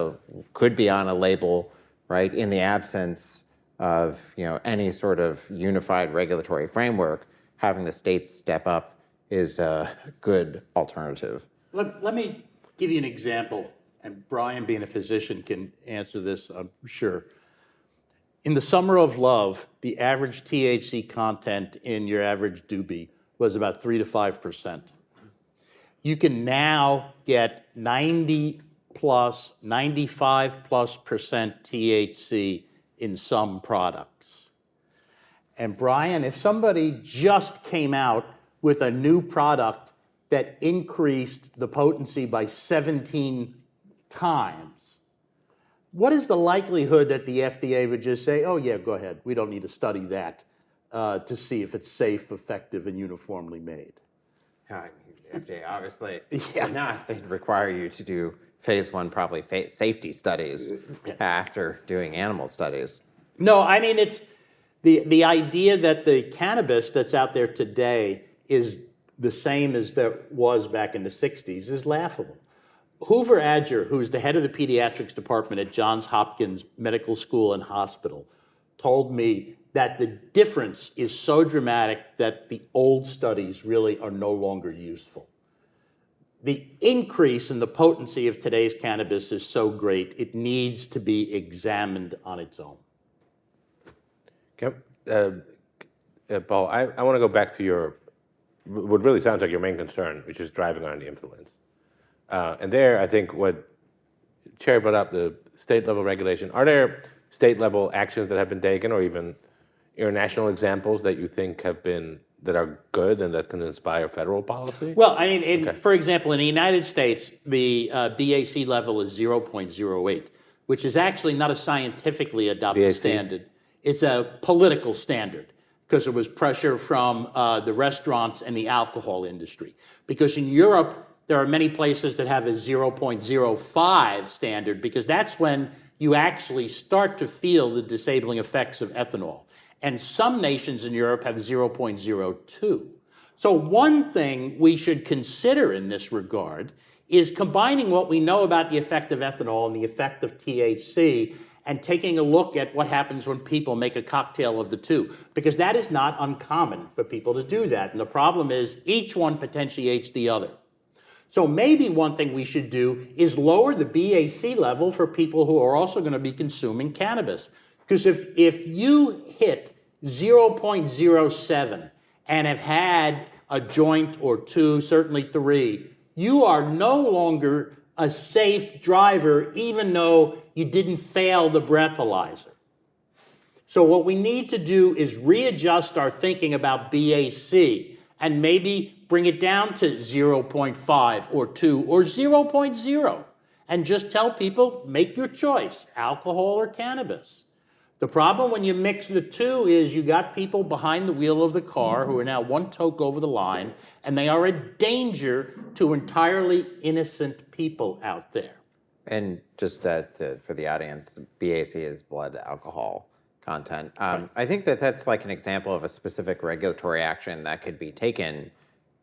could be on a label, right? In the absence of, you know, any sort of unified regulatory framework, having the states step up is a good alternative. Let me give you an example, and Brian, being a physician, can answer this, I'm sure. In the summer of love, the average THC content in your average doobie was about 3 to 5%. You can now get 90 plus, 95 plus % THC in some products. And Brian, if somebody just came out with a new product that increased the potency by 17 times, what is the likelihood that the FDA would just say, oh yeah, go ahead, we don't need to study that to see if it's safe, effective, and uniformly made? FDA obviously did not require you to do phase 1 probably safety studies after doing animal studies. No, I mean, it's the idea that the cannabis that's out there today is the same as that was back in the 60s is laughable. Hoover Adger, who's the head of the pediatrics department at Johns Hopkins Medical School and Hospital, told me that the difference is so dramatic that the old studies really are no longer useful. The increase in the potency of today's cannabis is so great, it needs to be examined on its own. Paul, I want to go back to what really sounds like your main concern, which is driving under the influence. And there, I think what Chair brought up, the state-level regulation, are there state-level actions that have been taken or even international examples that you think that are good and that can inspire federal policy? Well, I mean, for example, in the United States, the BAC level is 0.08, which is actually not a scientifically adopted BAC? standard. It's a political standard because there was pressure from the restaurants and the alcohol industry. Because in Europe, there are many places that have a 0.05 standard because that's when you actually start to feel the disabling effects of ethanol. And some nations in Europe have 0.02. So one thing we should consider in this regard is combining what we know about the effect of ethanol and the effect of THC and taking a look at what happens when people make a cocktail of the two, because that is not uncommon for people to do that. And the problem is each one potentiates the other. So maybe one thing we should do is lower the BAC level for people who are also going to be consuming cannabis. Because if you hit 0.07 and have had a joint or two, certainly 3, you are no longer a safe driver even though you didn't fail the breathalyzer. So what we need to do is readjust our thinking about BAC and maybe bring it down to 0.5 or 2 or 0.0 and just tell people, make your choice, alcohol or cannabis. The problem when you mix the two is you got people behind the wheel of the car who are now one toke over the line, and they are a danger to entirely innocent people out there. And just for the audience, BAC is blood alcohol content. I think that's like an example of a specific regulatory action that could be taken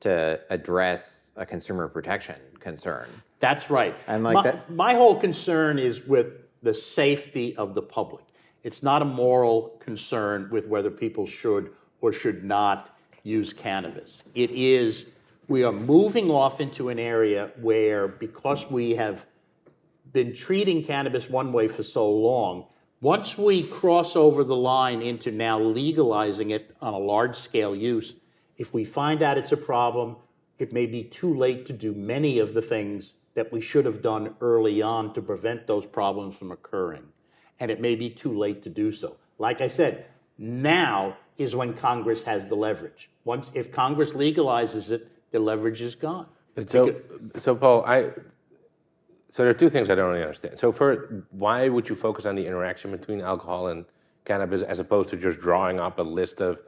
to address a consumer protection concern. That's right. And like my whole concern is with the safety of the public. It's not a moral concern with whether people should or should not use cannabis. It is, we are moving off into an area where, because we have been treating cannabis one way for so long, once we cross over the line into now legalizing it on a large scale use, if we find out it's a problem, it may be too late to do many of the things that we should have done early on to prevent those problems from occurring. And it may be too late to do so. Like I said, now is when Congress has the leverage. If Congress legalizes it, the leverage is gone. So Paul, so there are two things I don't really understand. So why would you focus on the interaction between alcohol and cannabis as opposed to just drawing up a list of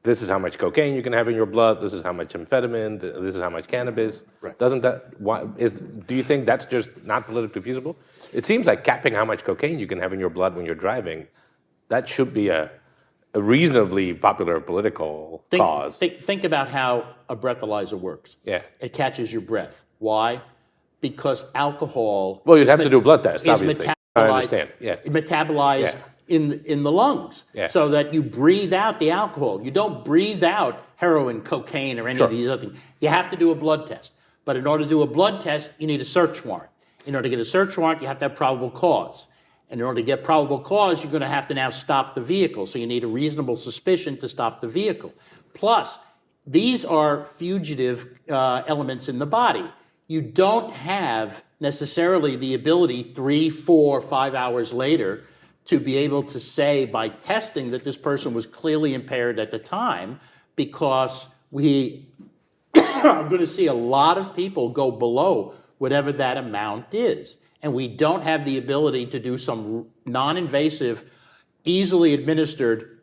this is how much cocaine you can have in your blood, this is how much amphetamine, this is how much cannabis? Right. Do you think that's just not politically feasible? It seems like capping how much cocaine you can have in your blood when you're driving, that should be a reasonably popular political cause. Think about how a breathalyzer works. Yeah. It catches your breath. Why? Because alcohol. Well, you'd have to do a blood test, is obviously. I understand. Yeah. Metabolized in the lungs, so that you breathe out the alcohol. You don't breathe out heroin, cocaine, or any of these other things. You have to do a blood test. But in order to do a blood test, you need a search warrant. In order to get a search warrant, you have to have probable cause. And in order to get probable cause, you're going to have to now stop the vehicle. So you need a reasonable suspicion to stop the vehicle. Plus, these are fugitive elements in the body. You don't have necessarily the ability 3, 4, 5 hours later to be able to say by testing that this person was clearly impaired at the time, because we are going to see a lot of people go below whatever that amount is. And we don't have the ability to do some non-invasive, easily administered,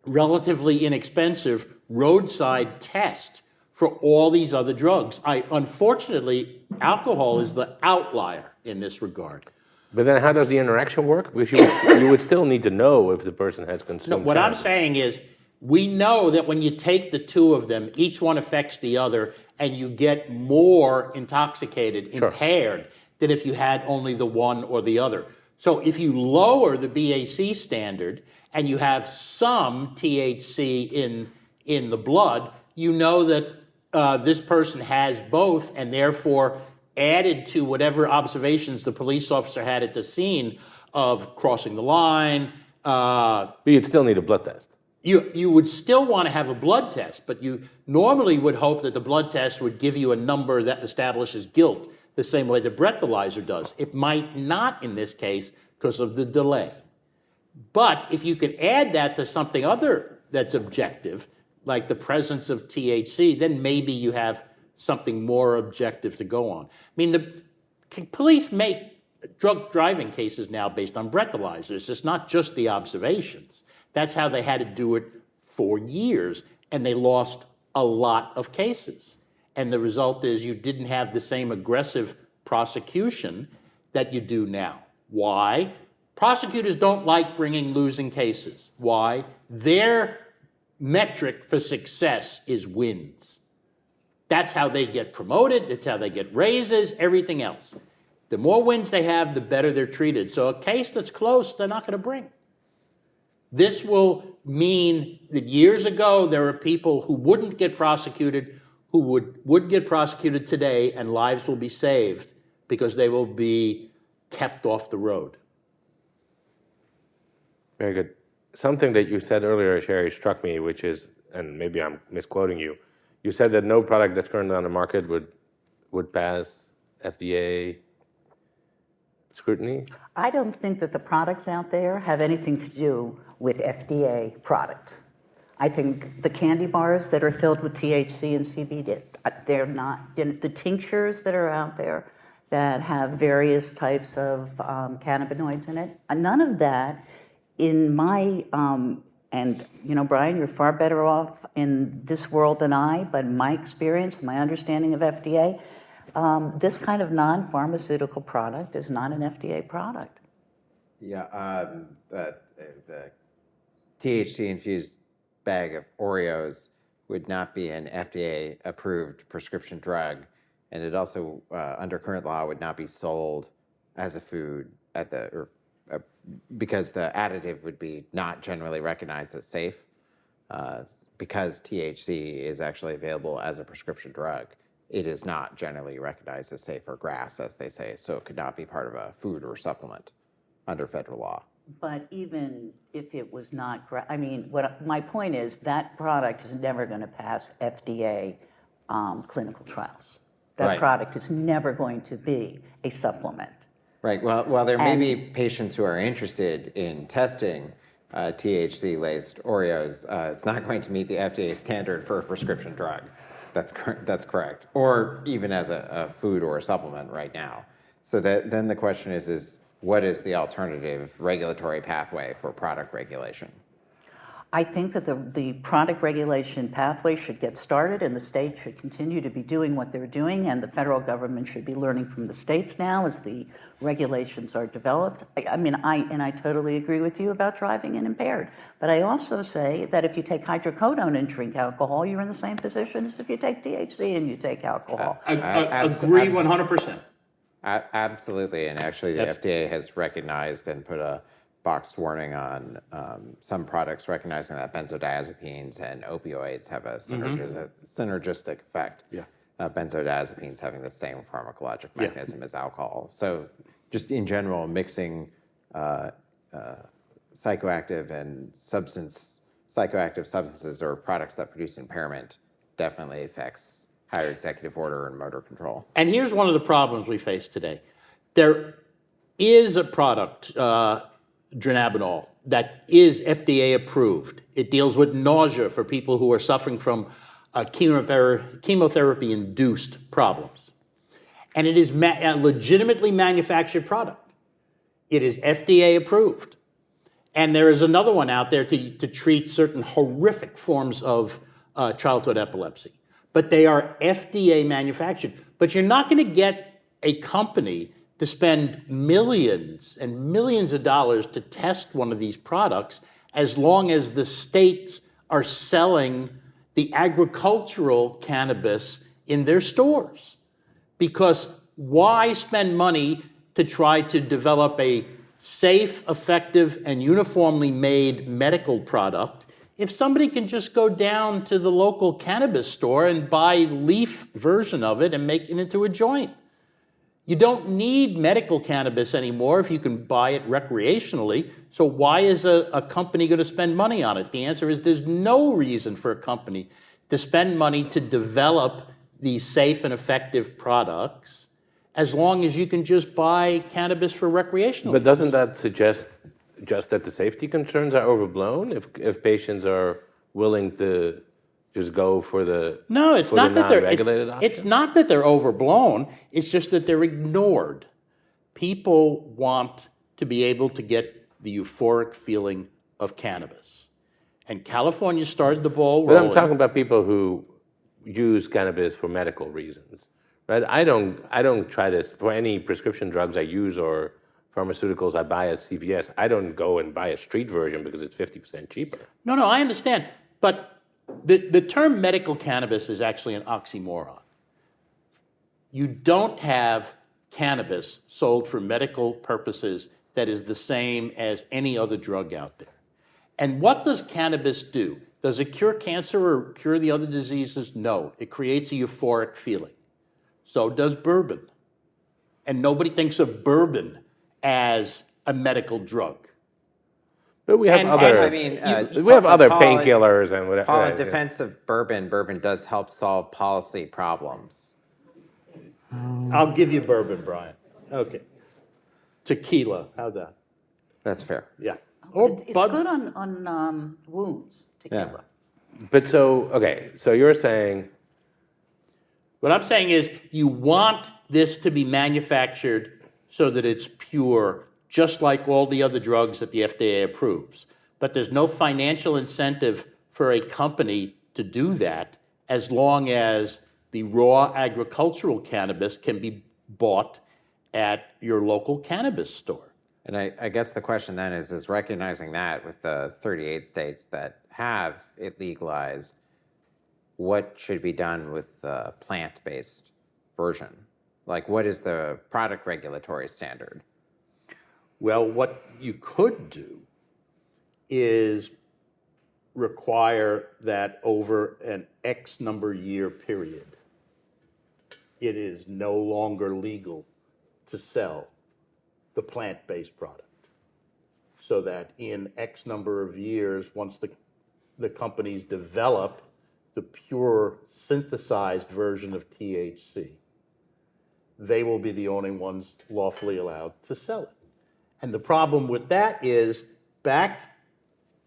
relatively inexpensive roadside test for all these other drugs. Unfortunately, alcohol is the outlier in this regard. But then how does the interaction work? Because you would still need to know if the person has consumed No, what I'm cannabis. saying is, we know that when you take the two of them, each one affects the other, and you get more intoxicated, impaired, than if you had only the one or the other. So if you lower the BAC standard and you have some THC in the blood, you know that this person has both, and therefore added to whatever observations the police officer had at the scene of crossing the line. But you'd still need a blood test. You would still want to have a blood test, but you normally would hope that the blood test would give you a number that establishes guilt, the same way the breathalyzer does. It might not in this case because of the delay. But if you could add that to something other that's objective, like the presence of THC, then maybe you have something more objective to go on. I mean, the police make drug driving cases now based on breathalyzers. It's not just the observations. That's how they had to do it for years, and they lost a lot of cases. And the result is you didn't have the same aggressive prosecution that you do now. Why? Prosecutors don't like bringing losing cases. Why? Their metric for success is wins. That's how they get promoted. It's how they get raises, everything else. The more wins they have, the better they're treated. So a case that's close, they're not going to bring. This will mean that years ago, there are people who wouldn't get prosecuted, who would get prosecuted today, and lives will be saved because they will be kept off the road. Very good. Something that you said earlier, Sherry, struck me, which is, and maybe I'm misquoting you, you said that no product that's currently on the market would pass FDA scrutiny? I don't think that the products out there have anything to do with FDA products. I think the candy bars that are filled with THC and CBD, they're not, the tinctures that are out there that have various types of cannabinoids in it, none of that in my, and Brian, you're far better off in this world than I, but my experience, my understanding of FDA, this kind of non-pharmaceutical product is not an FDA product. Yeah, the THC-infused bag of Oreos would not be an FDA-approved prescription drug, and it also, under current law, would not be sold as a food at because the additive would be not generally recognized as safe, because THC is actually available as a prescription drug. It is not generally recognized as safe or GRAS, as they say, so it could not be part of a food or supplement under federal law. But even if it was not, my point is that product is never going to pass FDA clinical trials. That Right. product is never going to be a supplement. Right. Well, while there may be patients who are interested in testing THC-laced Oreos, it's not going to meet the FDA standard for a prescription drug. That's correct. Or even as a food or a supplement right now. So then the question is what is the alternative regulatory pathway for product regulation? I think that the product regulation pathway should get started, and the states should continue to be doing what they're doing, and the federal government should be learning from the states now as the regulations are developed. I totally agree with you about driving and impaired, but I also say that if you take hydrocodone and drink alcohol, you're in the same position as if you take THC and you take alcohol. Agree 100%. Absolutely, and actually the FDA has recognized and put a boxed warning on some products, recognizing that benzodiazepines and opioids have a synergistic effect. Yeah. Benzodiazepines having the same pharmacologic mechanism as alcohol. So just in general, mixing psychoactive substances or products that produce impairment definitely affects higher executive order and motor control. And here's one of the problems we face today. There is a product dronabinol that is FDA approved. It deals with nausea for people who are suffering from chemotherapy-induced problems. And it is a legitimately manufactured product. It is FDA approved. And there is another one out there to treat certain horrific forms of childhood epilepsy. But they are FDA manufactured. But you're not going to get a company to spend millions and millions of dollars to test one of these products as long as the states are selling the agricultural cannabis in their stores. Because why spend money to try to develop a safe, effective, and uniformly made medical product if somebody can just go down to the local cannabis store and buy leaf version of it and make it into a joint? You don't need medical cannabis anymore if you can buy it recreationally. So why is a company going to spend money on it? The answer is there's no reason for a company to spend money to develop these safe and effective products as long as you can just buy cannabis for recreational But use. doesn't that suggest just that the safety concerns are overblown if patients are willing to just go for the No, it's for not the that they're non-regulated option? it's not that they're overblown. It's just that they're ignored. People want to be able to get the euphoric feeling of cannabis, and California started the ball But rolling. I'm talking about people who use cannabis for medical reasons, right? I don't try this for any prescription drugs I use or pharmaceuticals I buy at CVS. I don't go and buy a street version because it's 50% cheaper. No, I understand, but the term medical cannabis is actually an oxymoron. You don't have cannabis sold for medical purposes that is the same as any other drug out there. And what does cannabis do? Does it cure cancer or cure the other diseases? No, it creates a euphoric feeling. So does bourbon. And nobody thinks of bourbon as a medical drug. But we have And- other I mean, we have other Paul, painkillers and whatever. Paul, in right, yeah. defense of bourbon does help solve policy problems. I'll give you bourbon, Brian. Okay. Tequila, how's that? That's fair. Yeah. It's Bud- good on wounds, tequila. But so you're saying What I'm saying is you want this to be manufactured so that it's pure, just like all the other drugs that the FDA approves. But there's no financial incentive for a company to do that as long as the raw agricultural cannabis can be bought at your local cannabis store. And I guess the question then is recognizing that with the 38 states that have it legalized, what should be done with the plant-based version? Like, what is the product regulatory standard? Well, what you could do is require that over an X number year period, it is no longer legal to sell the plant-based product. So that in X number of years, once the companies develop the pure synthesized version of THC, they will be the only ones lawfully allowed to sell it. And the problem with that is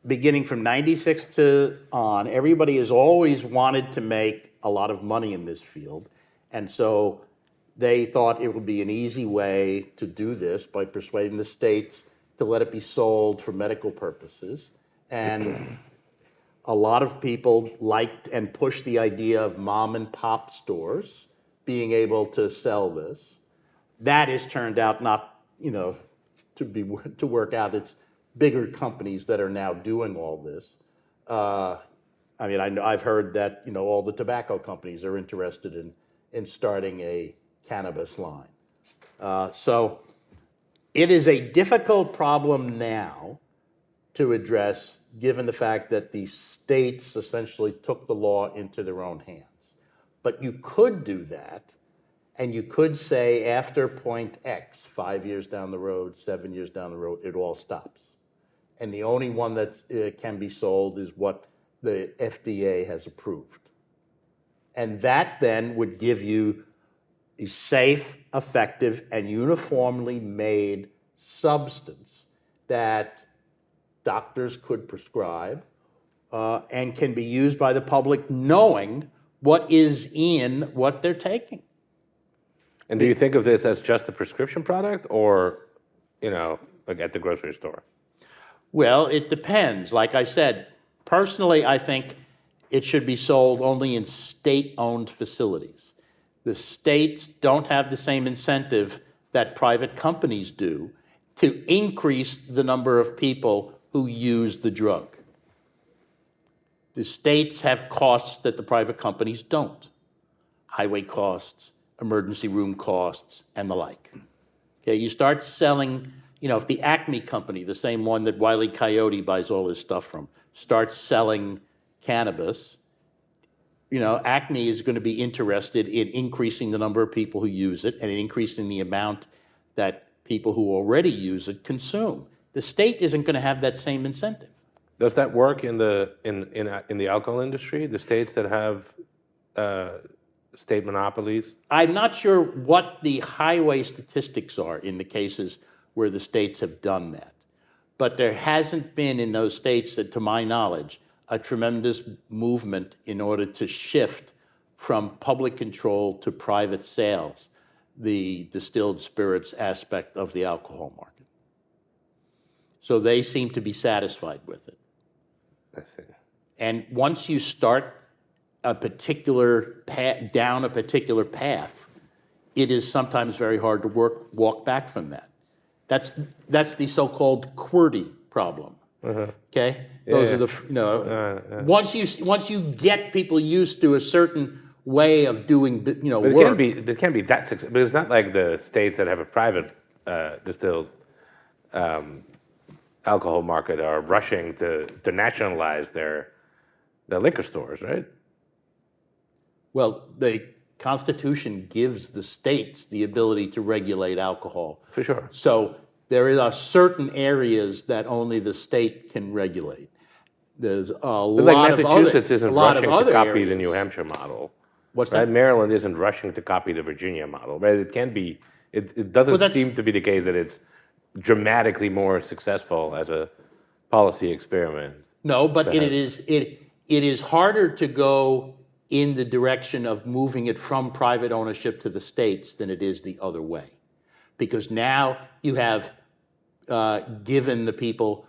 beginning from 96 to on, everybody has always wanted to make a lot of money in this field. And so they thought it would be an easy way to do this by persuading the states to let it be sold for medical purposes. And a lot of people liked and pushed the idea of mom and pop stores being able to sell this. That has turned out not, to work out. It's bigger companies that are now doing all this. I've heard that, all the tobacco companies are interested in starting a cannabis line. So it is a difficult problem now to address, given the fact that the states essentially took the law into their own hands. But you could do that, and you could say after point X, 5 years down the road, 7 years down the road, it all stops. And the only one that can be sold is what the FDA has approved. And that then would give you a safe, effective, and uniformly made substance that doctors could prescribe and can be used by the public knowing what is in what they're taking. And do you think of this as just a prescription product or, like at the grocery store? Well, it depends. Like I said, personally, I think it should be sold only in state-owned facilities. The states don't have the same incentive that private companies do to increase the number of people who use the drug. The states have costs that the private companies don't. Highway costs, emergency room costs, and the like. Okay, you start selling, if the Acme company, the same one that Wile E. Coyote buys all his stuff from, starts selling cannabis, Acme is going to be interested in increasing the number of people who use it and in increasing the amount that people who already use it consume. The state isn't going to have that same incentive. Does that work in the alcohol industry? The states that have state monopolies? I'm not sure what the highway statistics are in the cases where the states have done that. But there hasn't been in those states, that, to my knowledge, a tremendous movement in order to shift from public control to private sales, the distilled spirits aspect of the alcohol market. So they seem to be satisfied with it. I see. And once you start a particular down a particular path, it is sometimes very hard to walk back from that. That's the so-called QWERTY problem. Okay, those are the once you get people used to a certain way of doing But work. it can't be that successful. But it's not like the states that have a private distilled alcohol market are rushing to nationalize their liquor stores, right? Well, the Constitution gives the states the ability to regulate alcohol. For sure. So there are certain areas that only the state can regulate. There's a It's lot like of Massachusetts other, isn't a lot rushing of to other copy areas. the New Hampshire model. What's right? that? Maryland isn't rushing to copy the Virginia model, right? It can be. It doesn't that's- seem to be the case that it's dramatically more successful as a policy experiment. No, but it is harder to go in the direction of moving it from private ownership to the states than it is the other way. Because now you have given the people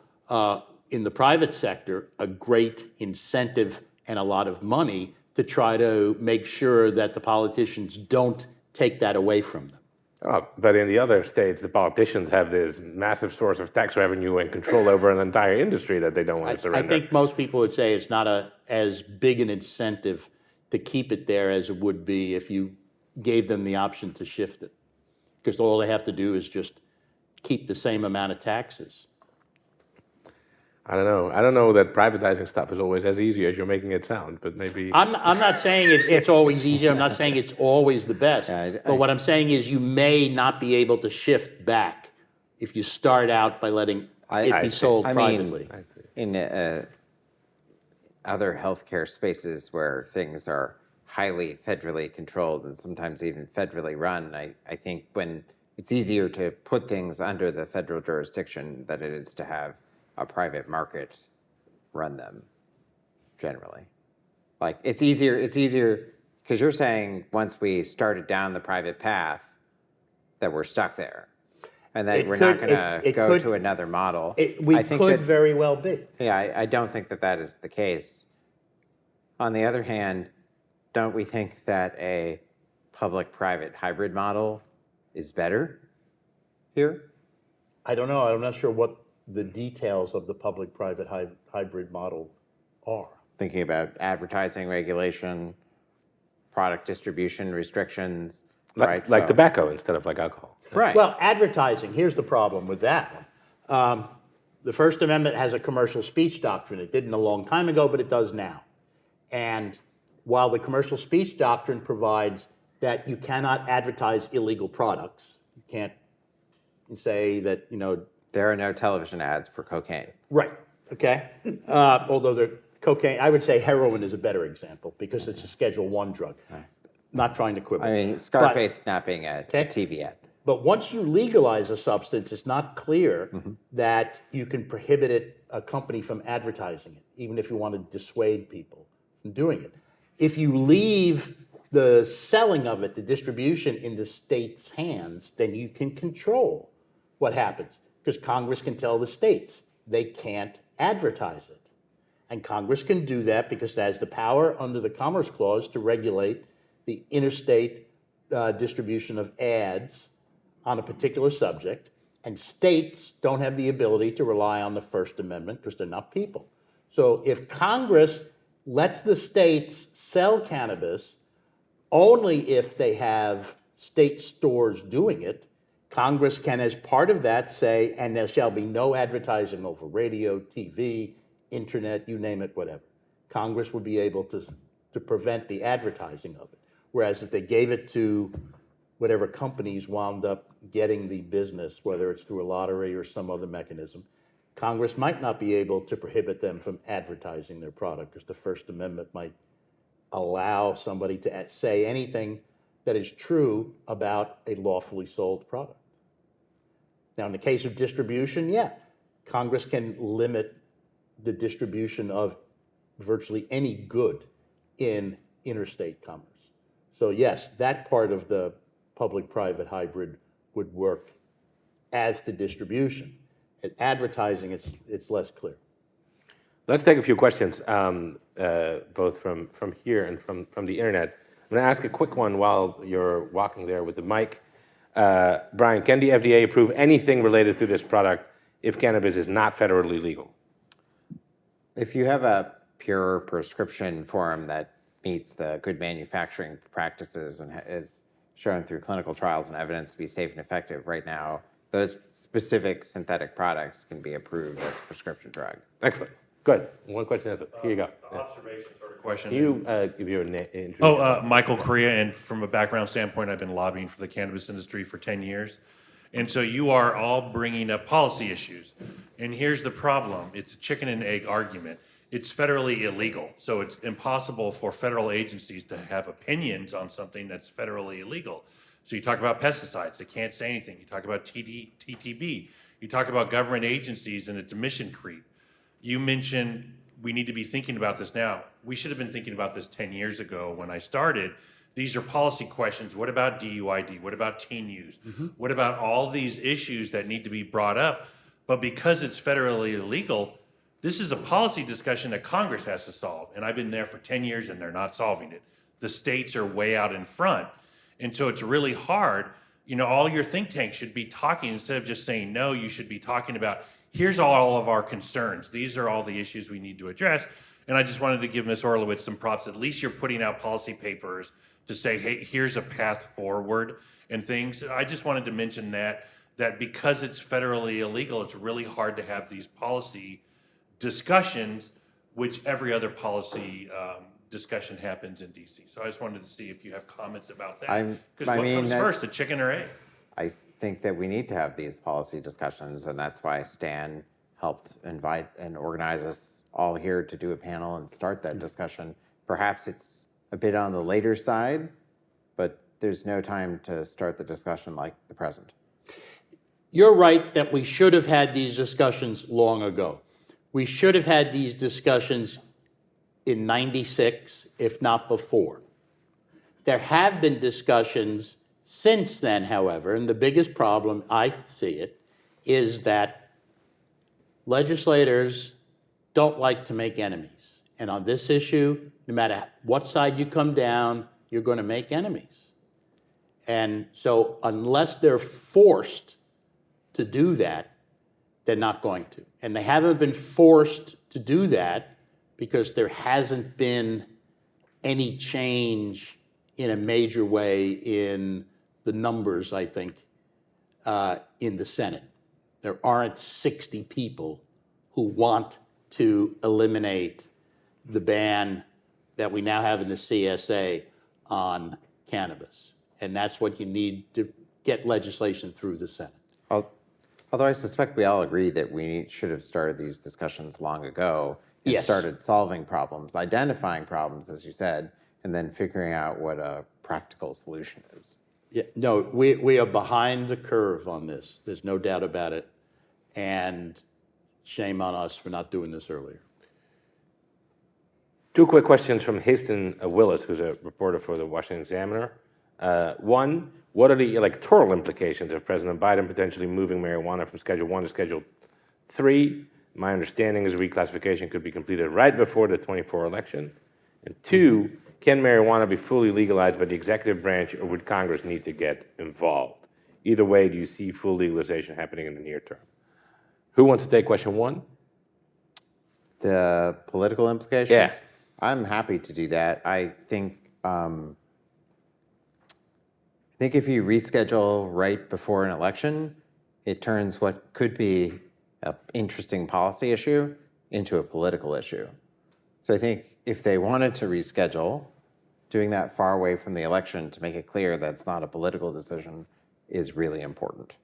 in the private sector a great incentive and a lot of money to try to make sure that the politicians don't take that away from them. Oh, but in the other states, the politicians have this massive source of tax revenue and control over an entire industry that they don't want to I surrender. think most people would say it's not as big an incentive to keep it there as it would be if you gave them the option to shift it. Because all they have to do is just keep the same amount of taxes. I don't know. I don't know that privatizing stuff is always as easy as you're making it sound, but maybe. I'm not saying it's always easy. I'm not saying it's always the best. But what I'm saying is you may not be able to shift back if you start out by letting it be sold privately. In other healthcare spaces where things are highly federally controlled and sometimes even federally run, I think when it's easier to put things under the federal jurisdiction than it is to have a private market run them, generally. Like, it's easier because you're saying once we started down the private path that we're stuck there and that we're not going to go to another model. We could very well be. Yeah, I don't think that is the case. On the other hand, don't we think that a public-private hybrid model is better here? I don't know. I'm not sure what the details of the public-private hybrid model are. Thinking about advertising regulation, product distribution restrictions, right? Like tobacco instead of like alcohol. Right. Well, advertising, here's the problem with that one. The First Amendment has a commercial speech doctrine. It didn't a long time ago, but it does now. And while the commercial speech doctrine provides that you cannot advertise illegal products, you can't say that, there are no television ads for cocaine. right, okay? Although cocaine, I would say heroin is a better example because it's a Schedule I drug. Not trying to quibble. I mean, Scarface snapping at a TV ad. But once you legalize a substance, it's not clear that you can prohibit a company from advertising it, even if you want to dissuade people from doing it. If you leave the selling of it, the distribution, in the state's hands, then you can control what happens, because Congress can tell the states they can't advertise it. And Congress can do that because it has the power under the Commerce Clause to regulate the interstate distribution of ads on a particular subject, and states don't have the ability to rely on the First Amendment because they're not people. So if Congress lets the states sell cannabis only if they have state stores doing it, Congress can, as part of that, say, and there shall be no advertising over radio, TV, internet, you name it, whatever. Congress would be able to prevent the advertising of it. Whereas if they gave it to whatever companies wound up getting the business, whether it's through a lottery or some other mechanism, Congress might not be able to prohibit them from advertising their product because the First Amendment might allow somebody to say anything that is true about a lawfully sold product. Now, in the case of distribution, yeah, Congress can limit the distribution of virtually any good in interstate commerce. So yes, that part of the public-private hybrid would work as the distribution. At advertising, it's less clear. Let's take a few questions, both from here and from the internet. I'm going to ask a quick one while you're walking there with the mic. Brian, can the FDA approve anything related to this product if cannabis is not federally legal? If you have a pure prescription form that meets the good manufacturing practices and is shown through clinical trials and evidence to be safe and effective, right now, those specific synthetic products can be approved as a prescription drug. Excellent. Good. One question is, here you go. Yeah. Observation sort of question. Can you give your name? Michael Correa, and from a background standpoint, I've been lobbying for the cannabis industry for 10 years. And so you are all bringing up policy issues. And here's the problem. It's a chicken and egg argument. It's federally illegal. So it's impossible for federal agencies to have opinions on something that's federally illegal. So you talk about pesticides, they can't say anything. You talk about TTB. You talk about government agencies and its emission creep. You mentioned we need to be thinking about this now. We should have been thinking about this 10 years ago when I started. These are policy questions. What about DUID? What about teen use? What about all these issues that need to be brought up? But because it's federally illegal, this is a policy discussion that Congress has to solve. And I've been there for 10 years and they're not solving it. The states are way out in front. And so it's really hard. You know, all your think tanks should be talking, instead of just saying no, you should be talking about, here's all of our concerns. These are all the issues we need to address. And I just wanted to give Ms. Orlowitz some props. At least you're putting out policy papers to say, hey, here's a path forward and things. I just wanted to mention that because it's federally illegal, it's really hard to have these policy discussions, which every other policy discussion happens in DC. So I just wanted to see if you have comments about that. Because what comes first, the chicken or egg? I think that we need to have these policy discussions, and that's why Stan helped invite and organize us all here to do a panel and start that discussion. Perhaps it's a bit on the later side, but there's no time to start the discussion like the present. You're right that we should have had these discussions long ago. We should have had these discussions in '96, if not before. There have been discussions since then, however, and the biggest problem, I see it, is that legislators don't like to make enemies. And on this issue, no matter what side you come down, you're going to make enemies. And so unless they're forced to do that, they're not going to. And they haven't been forced to do that because there hasn't been any change in a major way in the numbers, I think, in the Senate. There aren't 60 people who want to eliminate the ban that we now have in the CSA on cannabis. And that's what you need to get legislation through the Senate. Although I suspect we all agree that we should have started these discussions long ago and Yes. started solving problems, identifying problems, as you said, and then figuring out what a practical solution is. Yeah, no, we are behind the curve on this. There's no doubt about it. And shame on us for not doing this earlier. Two quick questions from Hasten Willis, who's a reporter for the Washington Examiner. One, what are the electoral implications of President Biden potentially moving marijuana from Schedule 1 to Schedule 3? My understanding is reclassification could be completed right before the 24 election. And two, can marijuana be fully legalized by the executive branch, or would Congress need to get involved? Either way, do you see full legalization happening in the near term? Who wants to take question one? The political implications? Yeah. I'm happy to do that. I think if you reschedule right before an election, it turns what could be an interesting policy issue into a political issue. So I think if they wanted to reschedule, doing that far away from the election to make it clear that it's not a political decision is really important.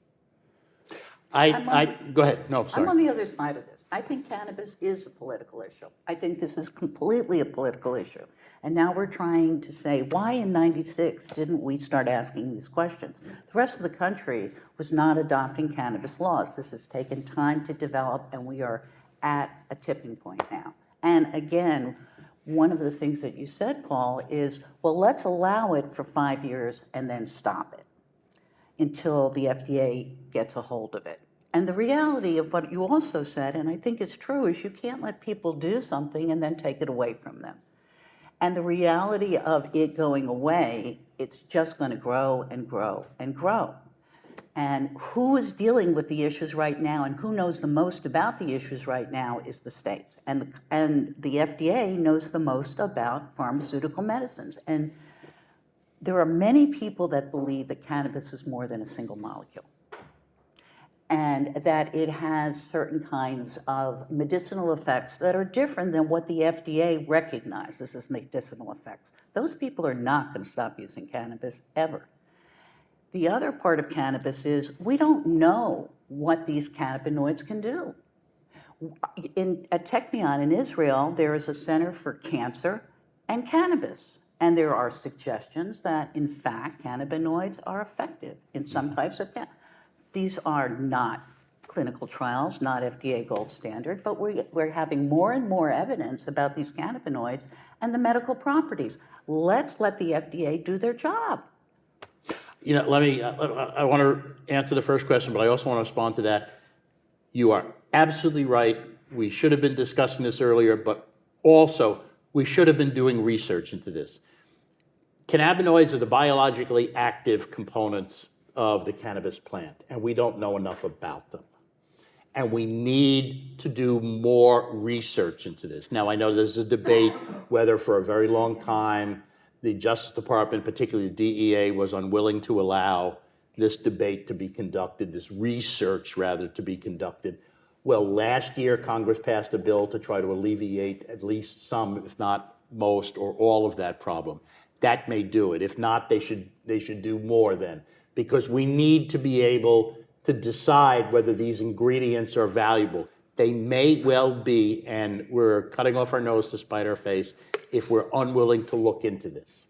Go ahead. No, sorry. I'm on the other side of this. I think cannabis is a political issue. I think this is completely a political issue. And now we're trying to say, why in '96 didn't we start asking these questions? The rest of the country was not adopting cannabis laws. This has taken time to develop, and we are at a tipping point now. And again, one of the things that you said, Paul, is, well, let's allow it for 5 years and then stop it until the FDA gets a hold of it. And the reality of what you also said, and I think it's true, is you can't let people do something and then take it away from them. And the reality of it going away, it's just going to grow and grow and grow. And who is dealing with the issues right now and who knows the most about the issues right now is the states. And the FDA knows the most about pharmaceutical medicines. And there are many people that believe that cannabis is more than a single molecule, and that it has certain kinds of medicinal effects that are different than what the FDA recognizes as medicinal effects. Those people are not going to stop using cannabis ever. The other part of cannabis is we don't know what these cannabinoids can do. At Technion in Israel, there is a Center for Cancer and Cannabis. And there are suggestions that, in fact, cannabinoids are effective in some types of cannabis. These are not clinical trials, not FDA gold standard, but we're having more and more evidence about these cannabinoids and the medical properties. Let's let the FDA do their job. You know, I want to answer the first question, but I also want to respond to that. You are absolutely right. We should have been discussing this earlier, but also we should have been doing research into this. Cannabinoids are the biologically active components of the cannabis plant, and we don't know enough about them. And we need to do more research into this. Now, I know there's a debate whether for a very long time the Justice Department, particularly the DEA, was unwilling to allow this debate to be conducted, this research rather to be conducted. Well, last year Congress passed a bill to try to alleviate at least some, if not most or all of that problem. That may do it. If not, they should do more then, because we need to be able to decide whether these ingredients are valuable. They may well be, and we're cutting off our nose to spite our face if we're unwilling to look into this.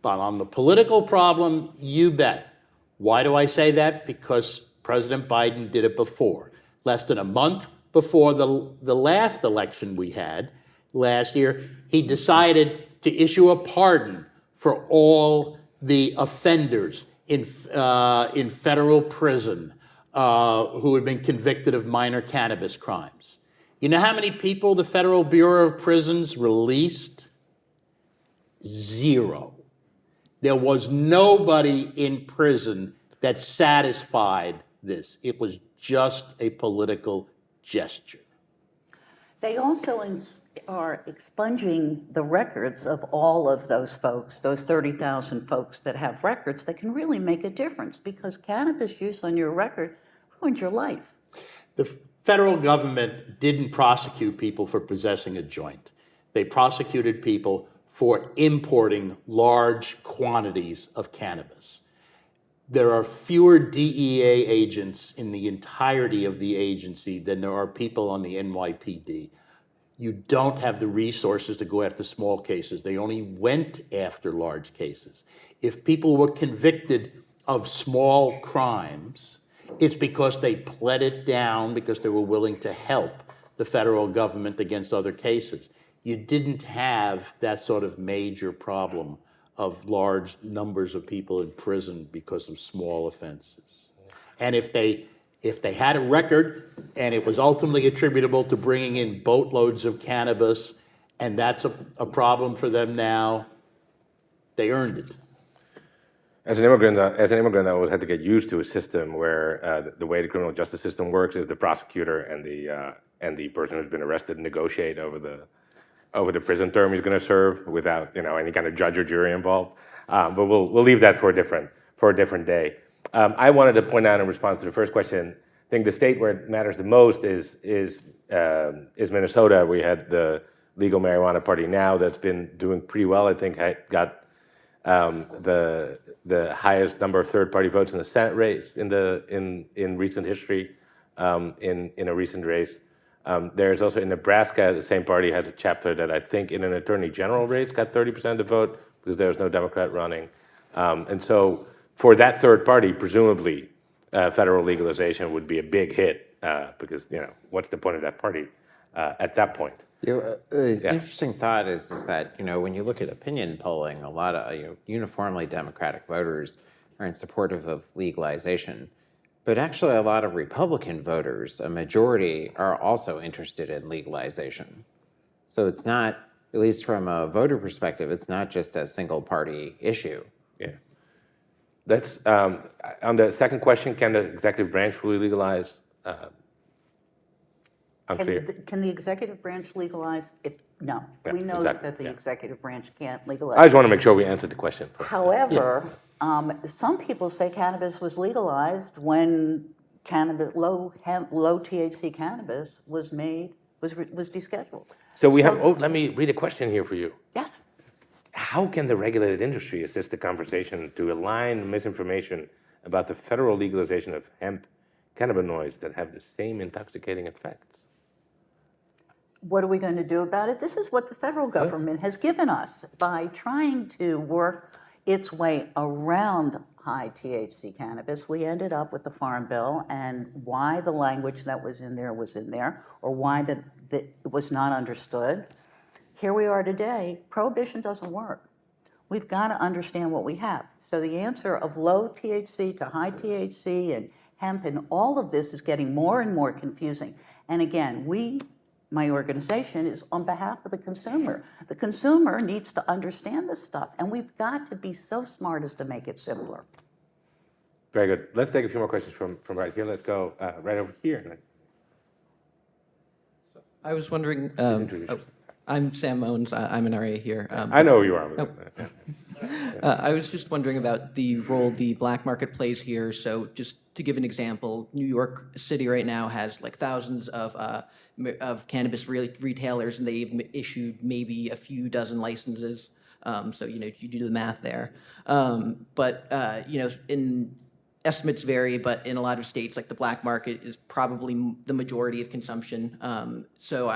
But on the political problem, you bet. Why do I say that? Because President Biden did it before. Less than a month before the last election we had last year, he decided to issue a pardon for all the offenders in federal prison who had been convicted of minor cannabis crimes. You know how many people the Federal Bureau of Prisons released? 0. There was nobody in prison that satisfied this. It was just a political gesture. They also are expunging the records of all of those folks, those 30,000 folks that have records that can really make a difference, because cannabis use on your record ruins your life. The federal government didn't prosecute people for possessing a joint. They prosecuted people for importing large quantities of cannabis. There are fewer DEA agents in the entirety of the agency than there are people on the NYPD. you don't have the resources to go after small cases. They only went after large cases. If people were convicted of small crimes, it's because they pled it down because they were willing to help the federal government against other cases. You didn't have that sort of major problem of large numbers of people in prison because of small offenses. And if they had a record and it was ultimately attributable to bringing in boatloads of cannabis, and that's a problem for them now, they earned it. As an immigrant, I always had to get used to a system where the way the criminal justice system works is the prosecutor and the person who's been arrested negotiate over the prison term he's going to serve without any kind of judge or jury involved. But we'll leave that for a different day. I wanted to point out in response to the first question, I think the state where it matters the most is Minnesota. We had the legal marijuana party now that's been doing pretty well. I think got the highest number of third-party votes in the Senate race in recent history, in a recent race. There's also in Nebraska, the same party has a chapter that I think in an attorney general race got 30% of the vote because there was no Democrat running. And so for that third party, presumably federal legalization would be a big hit because what's the point of that party at that point? Interesting thought is that, when you look at opinion polling, a lot of uniformly Democratic voters are in supportive of legalization. But actually, a lot of Republican voters, a majority, are also interested in legalization. So it's not, at least from a voter perspective, it's not just a single party issue. Yeah. That's on the second question, can the executive branch fully legalize? Unclear. Can the executive branch legalize? No, Yeah, we know exactly, that the yeah. executive branch can't I legalize. just want to make sure we answered the question. However, some people say cannabis was legalized when low THC cannabis was descheduled. So we have, let me read a question here for you. Yes. How can the regulated industry assist the conversation to align misinformation about the federal legalization of hemp cannabinoids that have the same intoxicating effects? What are we going to do about it? This is what the federal government has given us by trying to work its way around high THC cannabis. We ended up with the Farm Bill, and why the language that was in there, or why that it was not understood. Here we are today. Prohibition doesn't work. We've got to understand what we have. So the answer of low THC to high THC and hemp and all of this is getting more and more confusing. And again, my organization is on behalf of the consumer. The consumer needs to understand this stuff, and we've got to be so smart as to make it simpler. Very good. Let's take a few more questions from right here. Let's go right over here. I was wondering, introduce yourself. I'm Sam Moans, I'm an RA here. I know who you are. I was just wondering about the role the black market plays here. So just to give an example, New York City right now has like thousands of cannabis retailers, and they've issued maybe a few dozen licenses. So, you do the math there. But in estimates vary, but in a lot of states, like the black market is probably the majority of consumption. So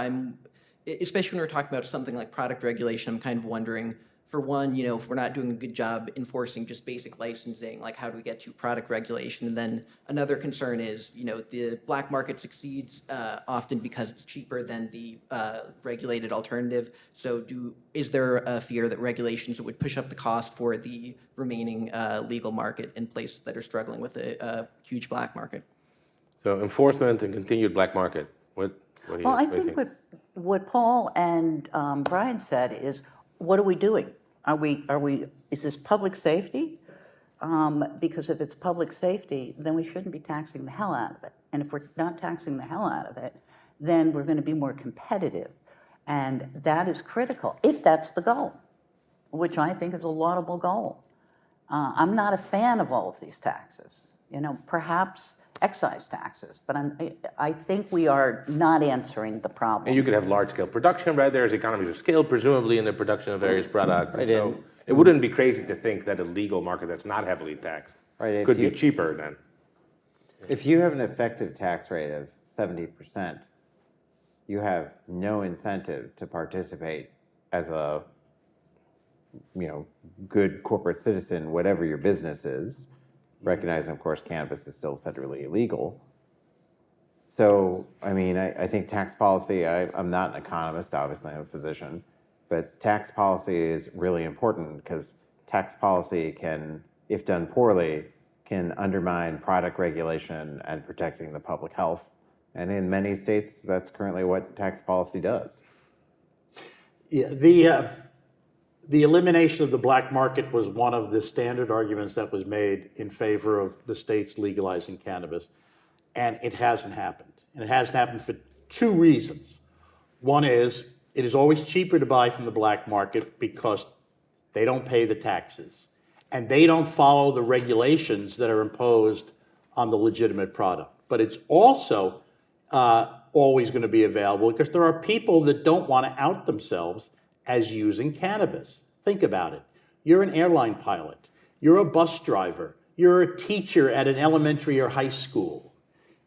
especially when we're talking about something like product regulation, I'm kind of wondering, for one, if we're not doing a good job enforcing just basic licensing, like how do we get to product regulation? And then another concern is, the black market succeeds often because it's cheaper than the regulated alternative. So is there a fear that regulations would push up the cost for the remaining legal market in places that are struggling with a huge black market? So enforcement and continued black market. What do you Well, I think? think what Paul and Brian said is, what are we doing? Is this public safety? Because if it's public safety, then we shouldn't be taxing the hell out of it. And if we're not taxing the hell out of it, then we're going to be more competitive. And that is critical, if that's the goal, which I think is a laudable goal. I'm not a fan of all of these taxes, perhaps excise taxes, but I think we are not answering the problem. And you could have large-scale production, right? There's economies of scale, presumably, in the production of various products. Right, So it wouldn't be crazy to think that a legal market that's not heavily taxed Right, could be cheaper then. If you have an effective tax rate of 70%, you have no incentive to participate as a good corporate citizen, whatever your business is, recognizing, of course, cannabis is still federally illegal. So, I mean, I think tax policy, I'm not an economist, obviously, I'm a physician, but tax policy is really important because tax policy can, if done poorly, can undermine product regulation and protecting the public health. And in many states, that's currently what tax policy does. Yeah, the elimination of the black market was one of the standard arguments that was made in favor of the states legalizing cannabis, and it hasn't happened. And it hasn't happened for two reasons. One is, it is always cheaper to buy from the black market because they don't pay the taxes, and they don't follow the regulations that are imposed on the legitimate product. But it's also always going to be available because there are people that don't want to out themselves as using cannabis. Think about it. You're an airline pilot. You're a bus driver. You're a teacher at an elementary or high school.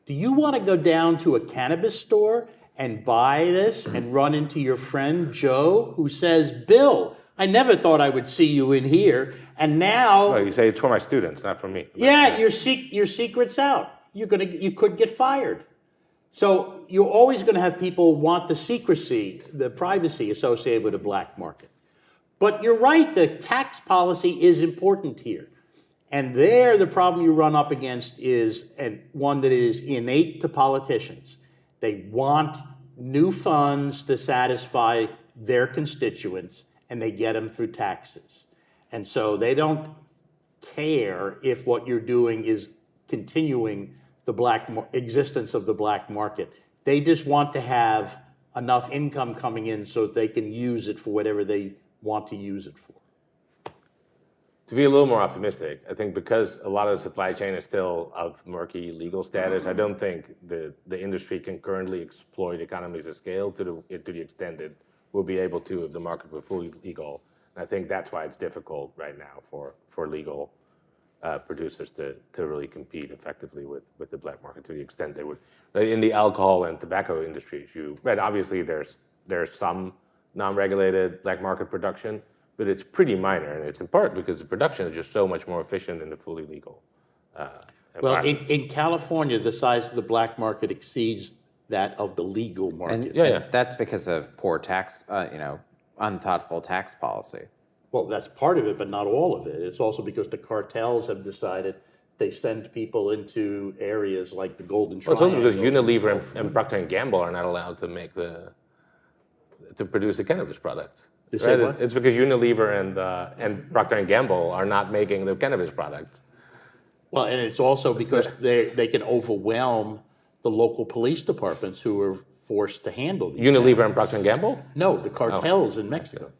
Do you want to go down to a cannabis store and buy this and run into your friend Joe who says, Bill, I never thought I would see you in here, and now... Well, you say it's for my students, not for me. Yeah, your secret's out. You could get fired. So you're always going to have people want the secrecy, the privacy associated with a black market. But you're right, the tax policy is important here. And there, the problem you run up against is one that is innate to politicians. They want new funds to satisfy their constituents, and they get them through taxes. And so they don't care if what you're doing is continuing the existence of the black market. They just want to have enough income coming in so that they can use it for whatever they want to use it for. To be a little more optimistic, I think because a lot of the supply chain is still of murky legal status, I don't think the industry can currently exploit economies of scale to the extent it will be able to if the market were fully legal. And I think that's why it's difficult right now for legal producers to really compete effectively with the black market to the extent they would. In the alcohol and tobacco industries, obviously there's some non-regulated black market production, but it's pretty minor, and it's in part because the production is just so much more efficient in the fully legal Well, environment. in California, the size of the black market exceeds that of the legal market. And that's because of poor tax, unthoughtful tax policy. Well, that's part of it, but not all of it. It's also because the cartels have decided they send people into areas like the Golden Well, it's Triangle. also because Unilever and Procter & Gamble are not allowed to produce the cannabis products. They say what? It's because Unilever and Procter & Gamble are not making the cannabis products. Well, and it's also because they can overwhelm the local police departments who are forced to handle these Unilever matters. and Procter & Gamble? No, the cartels in Mexico.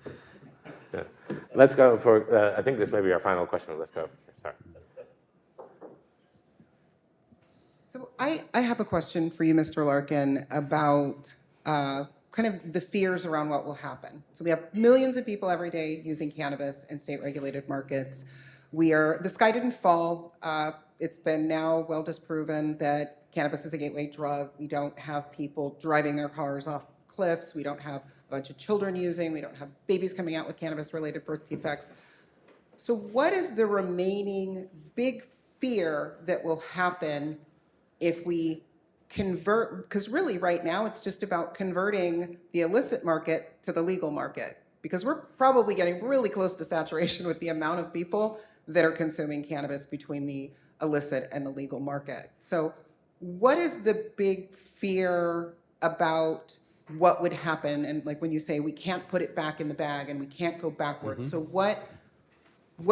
Yeah. Let's go for, I think this may be our final question. Let's go. Sorry. So I have a question for you, Mr. Larkin, about kind of the fears around what will happen. So we have millions of people every day using cannabis in state-regulated markets. The sky didn't fall. It's been now well disproven that cannabis is a gateway drug. We don't have people driving their cars off cliffs. We don't have a bunch of children using. We don't have babies coming out with cannabis-related birth defects. So what is the remaining big fear that will happen if we convert, because really right now it's just about converting the illicit market to the legal market, because we're probably getting really close to saturation with the amount of people that are consuming cannabis between the illicit and the legal market. So what is the big fear about what would happen? And like when you say we can't put it back in the bag and we can't go backwards. So what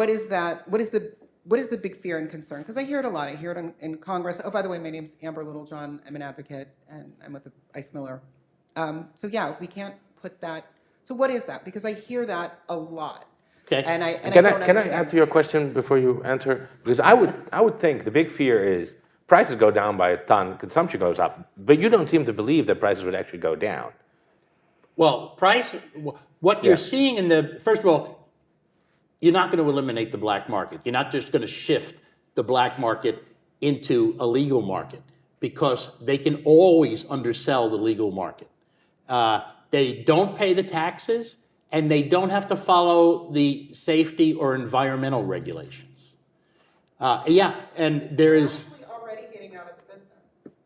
is that? What is the big fear and concern? Because I hear it a lot. I hear it in Congress. Oh, by the way, my name's Amber Littlejohn. I'm an advocate, and I'm with the Ice Miller. So yeah, we can't put that. So what is that? Because I hear that a lot. Okay. And I don't Can I understand. add to your question before you answer? Because I would think the big fear is prices go down by a ton, consumption goes up, but you don't seem to believe that prices would actually go down. Well, what you're seeing first of all, you're not going to eliminate the black market. You're not just going to shift the black market into a legal market because they can always undersell the legal market. They don't pay the taxes, and they don't have to follow the safety or environmental regulations. Yeah, and there is, Actually already getting out of the business.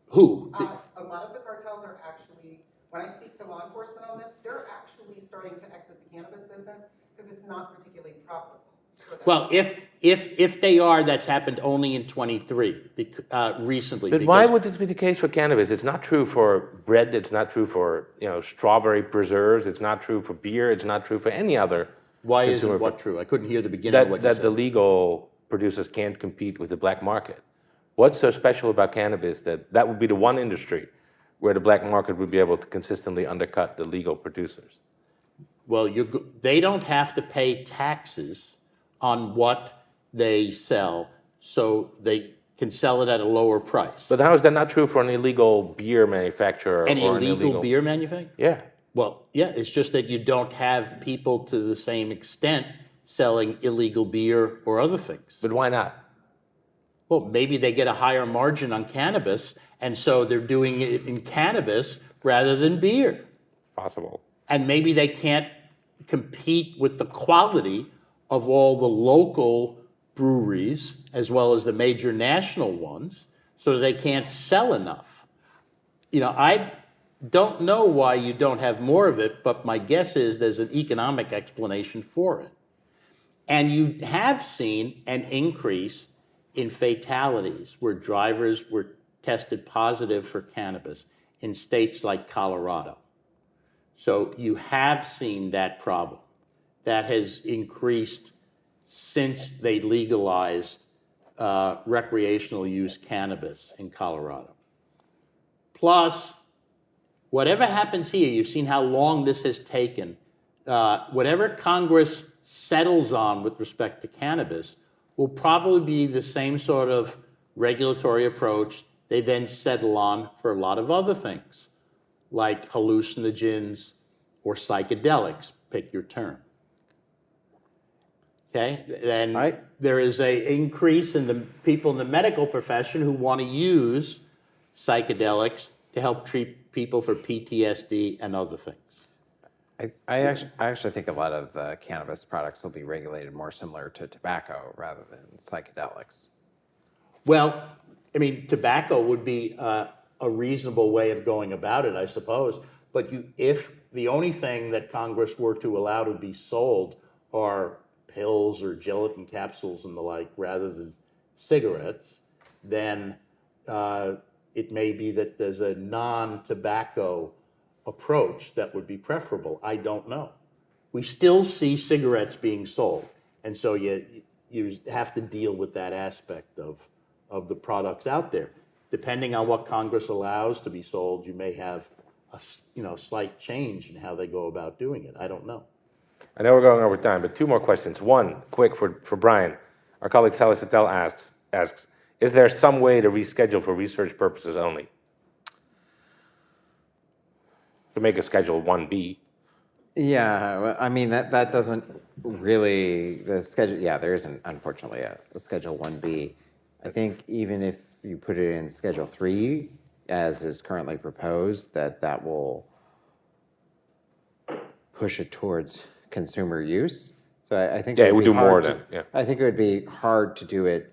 who? A lot of the cartels are actually, when I speak to law enforcement on this, they're actually starting to exit the cannabis business because it's not particularly profitable for them. Well, if they are, that's happened only in 23, recently. But why because- would this be the case for cannabis? It's not true for bread. It's not true for strawberry preserves. It's not true for beer. It's not true for any other. Why consumer isn't what pro- true? I couldn't hear the beginning of what you that said. the legal producers can't compete with the black market? What's so special about cannabis that would be the one industry where the black market would be able to consistently undercut the legal producers? Well, they don't have to pay taxes on what they sell, so they can sell it at a lower price. But how is that not true for an illegal beer manufacturer An or an illegal beer manufacturer? Yeah. Well, yeah, it's just that you don't have people to the same extent selling illegal beer or other things. But why not? Well, maybe they get a higher margin on cannabis, and so they're doing it in cannabis rather than beer. Possible. And maybe they can't compete with the quality of all the local breweries as well as the major national ones, so they can't sell enough. I don't know why you don't have more of it, but my guess is there's an economic explanation for it. And you have seen an increase in fatalities where drivers were tested positive for cannabis in states like Colorado. So you have seen that problem. That has increased since they legalized recreational use cannabis in Colorado. Plus, whatever happens here, you've seen how long this has taken. Whatever Congress settles on with respect to cannabis will probably be the same sort of regulatory approach they then settle on for a lot of other things, like hallucinogens or psychedelics, pick your term. Okay, then there is an increase in the people in the medical profession who want to use psychedelics to help treat people for PTSD and other things. I actually think a lot of the cannabis products will be regulated more similar to tobacco rather than psychedelics. Well, I mean, tobacco would be a reasonable way of going about it, I suppose. But if the only thing that Congress were to allow to be sold are pills or gelatin capsules and the like, rather than cigarettes, then it may be that there's a non-tobacco approach that would be preferable. I don't know. We still see cigarettes being sold, and so you have to deal with that aspect of the products out there. Depending on what Congress allows to be sold, you may have a slight change in how they go about doing it. I don't know. I know we're going over time, but two more questions. One, quick for Brian. Our colleague Sally Sattel asks, is there some way to reschedule for research purposes only? To make a Schedule 1B. Yeah, well, I mean, that doesn't really, the schedule, yeah, there isn't, unfortunately, a Schedule 1B. I think even if you put it in Schedule 3, as is currently proposed, that will push it towards consumer use. So I think Yeah, it would do more hard then, yeah. I think it would be hard to do it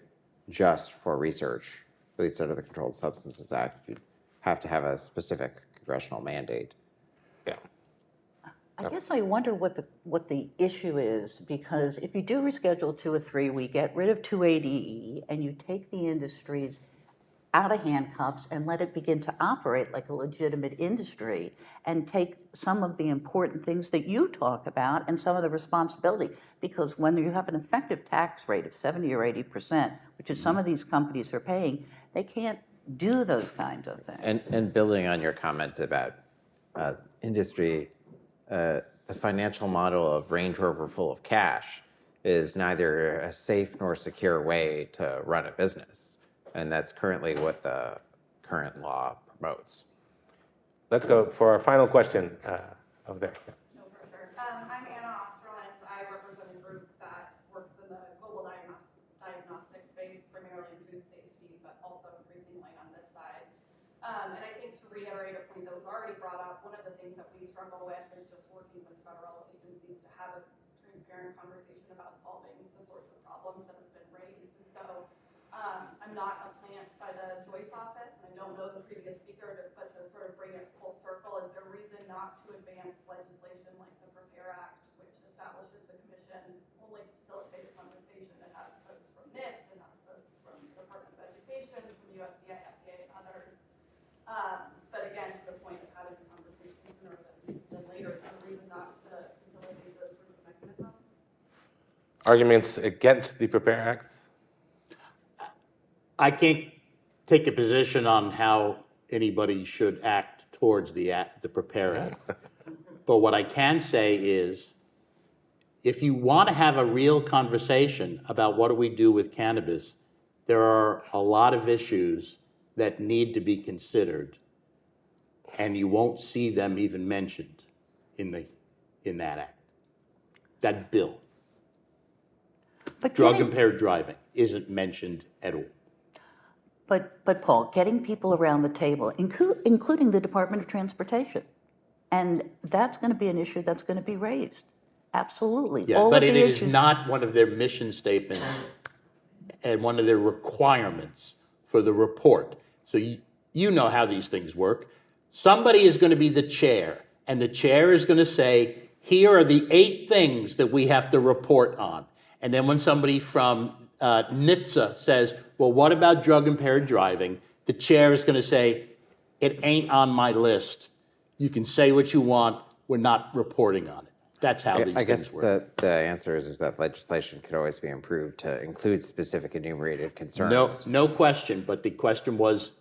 just for research, at least under the Controlled Substances Act. You'd have to have a specific congressional mandate. Yeah. I guess I wonder what the issue is, because if you do reschedule 2 or 3, we get rid of 280E and you take the industries out of handcuffs and let it begin to operate like a legitimate industry and take some of the important things that you talk about and some of the responsibility. Because when you have an effective tax rate of 70 or 80%, which is some of these companies are paying, they can't do those kinds of things. And building on your comment about industry, the financial model of Range Rover full of cash is neither a safe nor secure way to run a business. And that's currently what the current law promotes. Let's go for our final question over there. No pressure. I'm Anna Osterland. I represent a group that works in the global diagnostic space, primarily in food safety, but also increasingly on this side. And I think to reiterate a point that was already brought up, one of the things that we struggle with is just working with federal agencies to have a transparent conversation about solving the sorts of problems that have been raised. And so I'm not a plant by the Joyce office, and I don't know the previous speaker, but to sort of bring it full circle, is there reason not to advance legislation like the Prepare Act, which establishes a commission only to facilitate a conversation that has folks from NIST and has folks from the Department of Education, from USDA, FDA, and others. But again, to the point of having the conversation sooner than later, is there a reason not to facilitate those sorts of mechanisms? Arguments against the Prepare Act? I can't take a position on how anybody should act towards the Prepare Act. But what I can say is, if you want to have a real conversation about what do we do with cannabis, there are a lot of issues that need to be considered, and you won't see them even mentioned in that act, that bill. But Drug-impaired driving isn't mentioned at all. But Paul, getting people around the table, including the Department of Transportation, and that's going to be an issue that's going to be raised. Absolutely. Yeah, All but of it the is issues. not one of their mission statements and one of their requirements for the report. So you know how these things work. Somebody is going to be the chair, and the chair is going to say, here are the 8 things that we have to report on. And then when somebody from NHTSA says, well, what about drug-impaired driving? The chair is going to say, it ain't on my list. You can say what you want. We're not reporting on it. That's how these I guess things work. the answer is that legislation could always be improved to include specific enumerated concerns. No question, but the question was,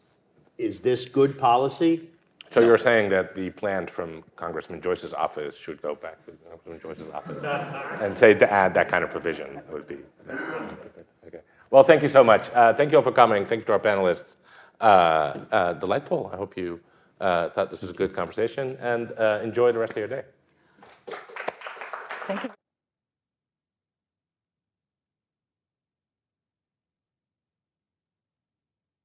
is this good policy? So you're saying that the plan from Congressman Joyce's office should go back to Congressman Joyce's office and say to add that kind of provision would be. Okay. Well, thank you so much. Thank you all for coming. Thank you to our panelists. Delightful. I hope you thought this was a good conversation, and enjoy the rest of your day. Thank you.